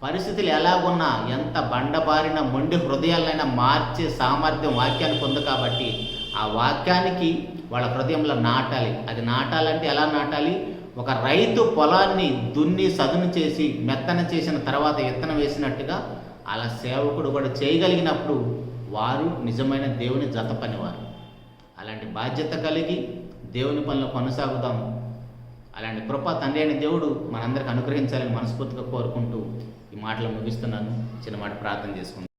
పరిస్థితులు ఎలాగున్నా ఎంత బండబారిన మొండి హృదయాలైనా మార్చే సామర్థ్యం వాక్యానికి ఉంది కాబట్టి ఆ వాక్యానికి వాళ్ళ హృదయంలో నాటాలి. అది నాటాలంటే ఎలా నాటాలి? ఒక రైతు పొలాన్ని దున్ని సదును చేసి మెత్తన చేసిన తర్వాత విత్తనం వేసినట్టుగా అలా సేవకుడు కూడా చేయగలిగినప్పుడు వారు నిజమైన దేవుని జత పనివారు. అలాంటి బాధ్యత కలిగి దేవుని పనిలో కొనసాగుదాం. అలాంటి కృప తండ్రి అయిన దేవుడు మనందరికి అనుగ్రహించాలని మనస్ఫూర్తిగా కోరుకుంటూ ఈ మాటలు ముగిస్తున్నాను. చిన్న మాట ప్రార్థన చేసుకుంటాను.